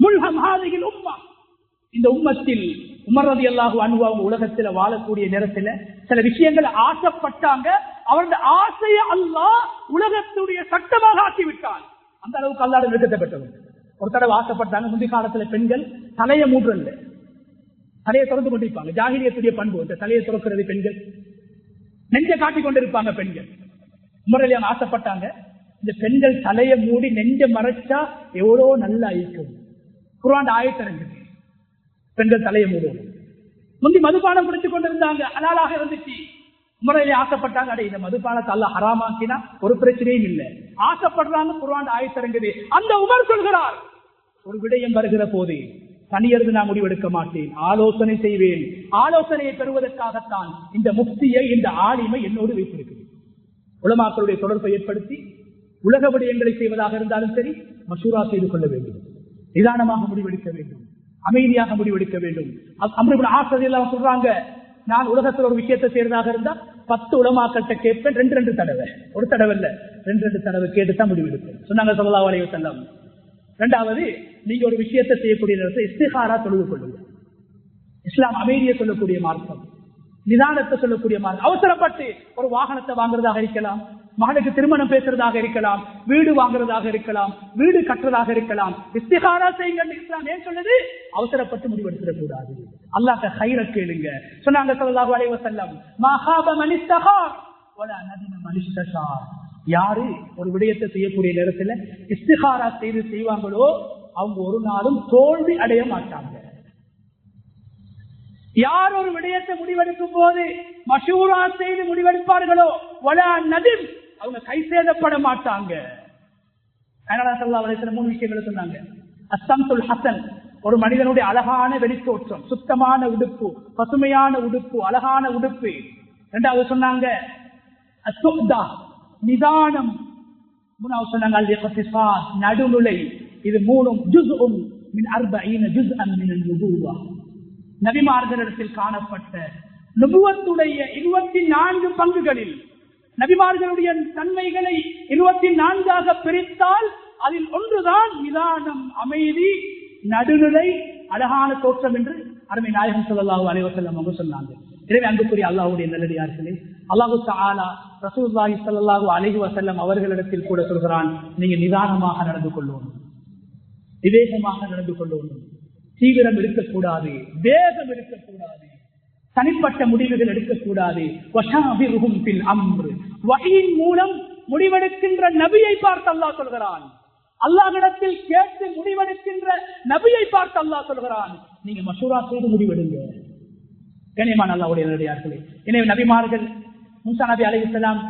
முல்ஹம் ஹாதிஹில் உம்மah, இந்த உம்மத்தில் உமர் ரலியல்லாஹு அன்ஹு அவங்க உலகத்தில் வாழக்கூடிய நேரத்தில் சில விஷயங்கள் ஆசைப்பட்டாங்க. அவருடைய ஆசையை அல்லாஹ் உலகத்துடைய சட்டமாக ஆக்கிவிட்டான். அந்த அளவுக்கு அல்லாஹ் நிறுத்தப்பட்டவர். ஒரு தடவை ஆசைப்பட்டாங்க, முந்தைய காலத்துல பெண்கள் தலையை மூடுறல்ல, தலையை திறந்து கொண்டிருப்பாங்க. ஜாகிலியத்துடைய பண்பு, இந்த தலையை திறக்கிறது பெண்கள், நெஞ்சை காட்டிக் கொண்டிருப்பாங்க பெண்கள். முறையில ஆசைப்பட்டாங்க, இந்த பெண்கள் தலையை மூடி நெஞ்ச மறைச்சா எவ்வளோ நல்லா இருக்கும். குர்ஆன் ஆயத்திறங்குது, பெண்கள் தலையை மூடுவோம். முந்தி மதுபானம் குடித்துக் கொண்டிருந்தாங்க, ஹலாலாக இருந்துச்சு. முறையிலே ஆசைப்பட்டாங்க, அடே இந்த மதுபானத்தை அல்லாஹ் ஹராமாக்கினா ஒரு பிரச்சனையும் இல்லை, ஆசைப்படுறாங்க. குர்ஆன் ஆயத்திறங்குது. அந்த உமர் சொல்கிறார், ஒரு விடயம் வருகிற போது தனியருந்து நான் முடிவெடுக்க மாட்டேன், ஆலோசனை செய்வேன். ஆலோசனையை பெறுவதற்காகத்தான் இந்த முஃப்தியை, இந்த ஆலிமை என்னோடு வைத்திருக்கிறேன். உலமாக்களுடைய தொடர்பை ஏற்படுத்தி உலக விடயங்களை செய்வதாக இருந்தாலும் சரி, மஷூரா செய்து கொள்ள வேண்டும், நிதானமாக முடிவெடுக்க வேண்டும், அமைதியாக முடிவெடுக்க வேண்டும். அம்ர் இப்னு ஆஸ் ரலியல்லாஹு சொல்றாங்க, நான் உலகத்தில் ஒரு விஷயத்தை செய்யறதாக இருந்தா 10 உலமாக்கள்கிட்ட கேட்பேன், 2 தடவை, ஒரு தடவை இல்ல 2 தடவை கேட்டுதான் முடிவெடுப்பேன் சொன்னாங்க ஸல்லல்லாஹு அலைஹி வஸல்லம். இரண்டாவது, நீங்க ஒரு விஷயத்தை செய்யக்கூடிய நேரத்தில் இஸ்திகாரா தொழுது கொள்ளுங்க. இஸ்லாம் அமைதியை சொல்லக்கூடிய மார்க்கம், நிதானத்தை சொல்லக்கூடிய மார்க்கம். அவசரப்பட்டு ஒரு வாகனத்தை வாங்குறதாக இருக்கலாம், மகனுக்கு திருமணம் பேசுறதாக இருக்கலாம், வீடு வாங்குறதாக இருக்கலாம், வீடு கட்டுறதாக இருக்கலாம். இஸ்திகாரா செய்யுங்க இஸ்லாம் ஏன் சொல்லுது? அவசரப்பட்டு முடிவெடுத்துடக்கூடாது. அல்லாஹ்ட்ட கைர கேளுங்க சொன்னாங்க ஸல்லல்லாஹு அலைஹி வஸல்லம். மா ஹாப மன் இஸ்தகார் வலா நதிம மன் இஸ்தஷார். யாரு ஒரு விடயத்தை செய்யக்கூடிய நேரத்தில் இஸ்திகாரா செய்வாங்களோ அவங்க ஒரு நாளும் தோல்வி அடைய மாட்டாங்க. யார் ஒரு விடயத்தை முடிவெடுக்கும் போது மஷூரா செய்து முடிவெடுப்பார்களோ வலா நதிம் அவங்க கை சேதப்பட மாட்டாங்க. மூணு விஷயங்களை சொன்னாங்க. அஸ்ஸம்துல் ஹசன், ஒரு மனிதனுடைய அழகான வெளித்தோற்றம், சுத்தமான உடுப்பு, பசுமையான உடுப்பு, அழகான உடுப்பு. இரண்டாவது சொன்னாங்க அஸ்ஸுக்தா, நிதானம். மூணாவது சொன்னாங்க அல் இக்திசாத், நடுநிலை. இது மூணும் ஜுஸ்உன் மின் 40 ஜுஸ்அன் மின் அன்-நுபுவா. நபிமார்களிடத்தில் காணப்பட்ட நுபுவத்துடைய 24 பங்குகளில் நபிமார்களுடைய தன்மைகளை 24ஆக பிரித்தால் அதில் ஒன்றுதான் நிதானம், அமைதி, நடுநிலை, அழகான தோற்றம் என்று அருமை நாயகம் ஸல்லல்லாஹு அலைஹி வஸல்லம் அவங்க சொன்னாங்க. எனவே அன்புக்குரிய அல்லாஹ்வுடைய நல்லடியார்களே, அல்லாஹ் தஆலா ரசூலுல்லாஹி ஸல்லல்லாஹு அலைஹி வஸல்லம் அவர்களிடத்தில் கூட சொல்கிறான், நீங்க நிதானமாக நடந்து கொள்ளணும், விவேகமாக நடந்து கொள்ளணும், தீவிரம் இருக்கக்கூடாது, வேகம் இருக்கக்கூடாது, தனிப்பட்ட முடிவுகள் எடுக்கக்கூடாது. வஹீயின் மூலம் முடிவெடுக்கின்ற நபியை பார்த்து அல்லாஹ் சொல்கிறான். அல்லாஹ்விடத்தில் கேட்டு முடிவெடுக்கின்ற நபியை பார்த்து அல்லாஹ் சொல்கிறான், நீங்க மஷூரா செய்து முடிவெடுங்க. கண்ணியமான அல்லாஹ்வுடைய நல்லடியார்களே, எனவே நபிமார்கள் மூசா நபி அலைஹிஸ்ஸலாம்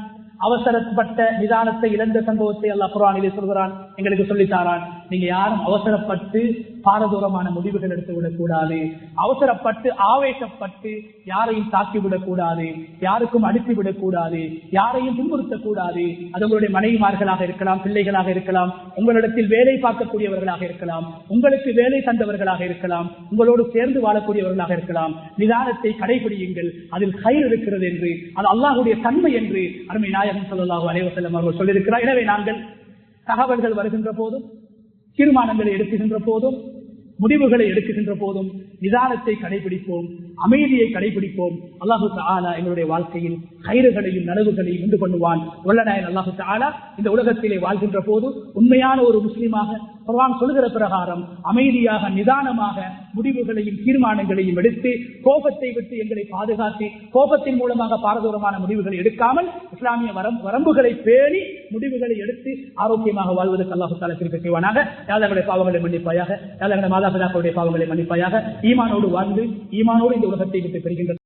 அவசரப்பட்ட நிதானத்தை இழந்த சம்பவத்தை அல்லாஹ் குர்ஆனிலே சொல்கிறான், எங்களுக்கு சொல்லித்தாரான். நீங்க யாரும் அவசரப்பட்டு பாரதூரமான முடிவுகள் எடுத்து விடக்கூடாது, அவசரப்பட்டு ஆவேசப்பட்டு யாரையும் தாக்கிவிடக் கூடாது, யாருக்கும் அடித்து விடக்கூடாது, யாரையும் துன்புறுத்தக்கூடாது. அது உங்களுடைய மனைவிமார்களாக இருக்கலாம், பிள்ளைகளாக இருக்கலாம், உங்களிடத்தில் வேலை பார்க்கக்கூடியவர்களாக இருக்கலாம், உங்களுக்கு வேலை தந்தவர்களாக இருக்கலாம், உங்களோடு சேர்ந்து வாழக்கூடியவர்களாக இருக்கலாம். நிதானத்தை கடைபிடியுங்கள், அதில் கைர் இருக்கிறது என்று, அது அல்லாஹ்வுடைய தன்மை என்று அருமை நாயகம் ஸல்லல்லாஹு அலைஹி வஸல்லம் அவர்கள் சொல்லியிருக்கிறார். எனவே நாங்கள் தகவல்கள் வருகின்ற போதும், தீர்மானங்களை எடுக்குகின்ற போதும், முடிவுகளை எடுக்குகின்ற போதும் நிதானத்தை கடைபிடிப்போம், அமைதியை கடைபிடிப்போம். அல்லாஹு தஆலா எங்களுடைய வாழ்க்கையில் கைறுகளையும் நனவுகளையும் உண்டு பண்ணுவான். வல்லநாயன் அல்லாஹு தஆலா இந்த உலகத்திலே வாழ்கின்ற போது உண்மையான ஒரு முஸ்லிமாக குர்ஆன் சொல்கிற பிரகாரம் அமைதியாக நிதானமாக முடிவுகளையும் தீர்மானங்களையும் எடுத்து கோபத்தை விட்டு எங்களை பாதுகாத்து கோபத்தின் மூலமாக பாரதூரமான முடிவுகளை எடுக்காமல் இஸ்லாமிய வரம்புகளை பேணி முடிவுகளை எடுத்து ஆரோக்கியமாக வாழ்வதற்கு அல்லாஹு தஆலா கிருபை செய்வானாக. யாதவர்களுடைய பாவங்களை மன்னிப்பாயாக, யாதவர்களுடைய மாதாபிதாக்களுடைய பாவங்களை மன்னிப்பாயாக. ஈமானோடு வாழ்ந்து ஈமானோடு இந்த உலகத்தை விட்டு பெறுகின்ற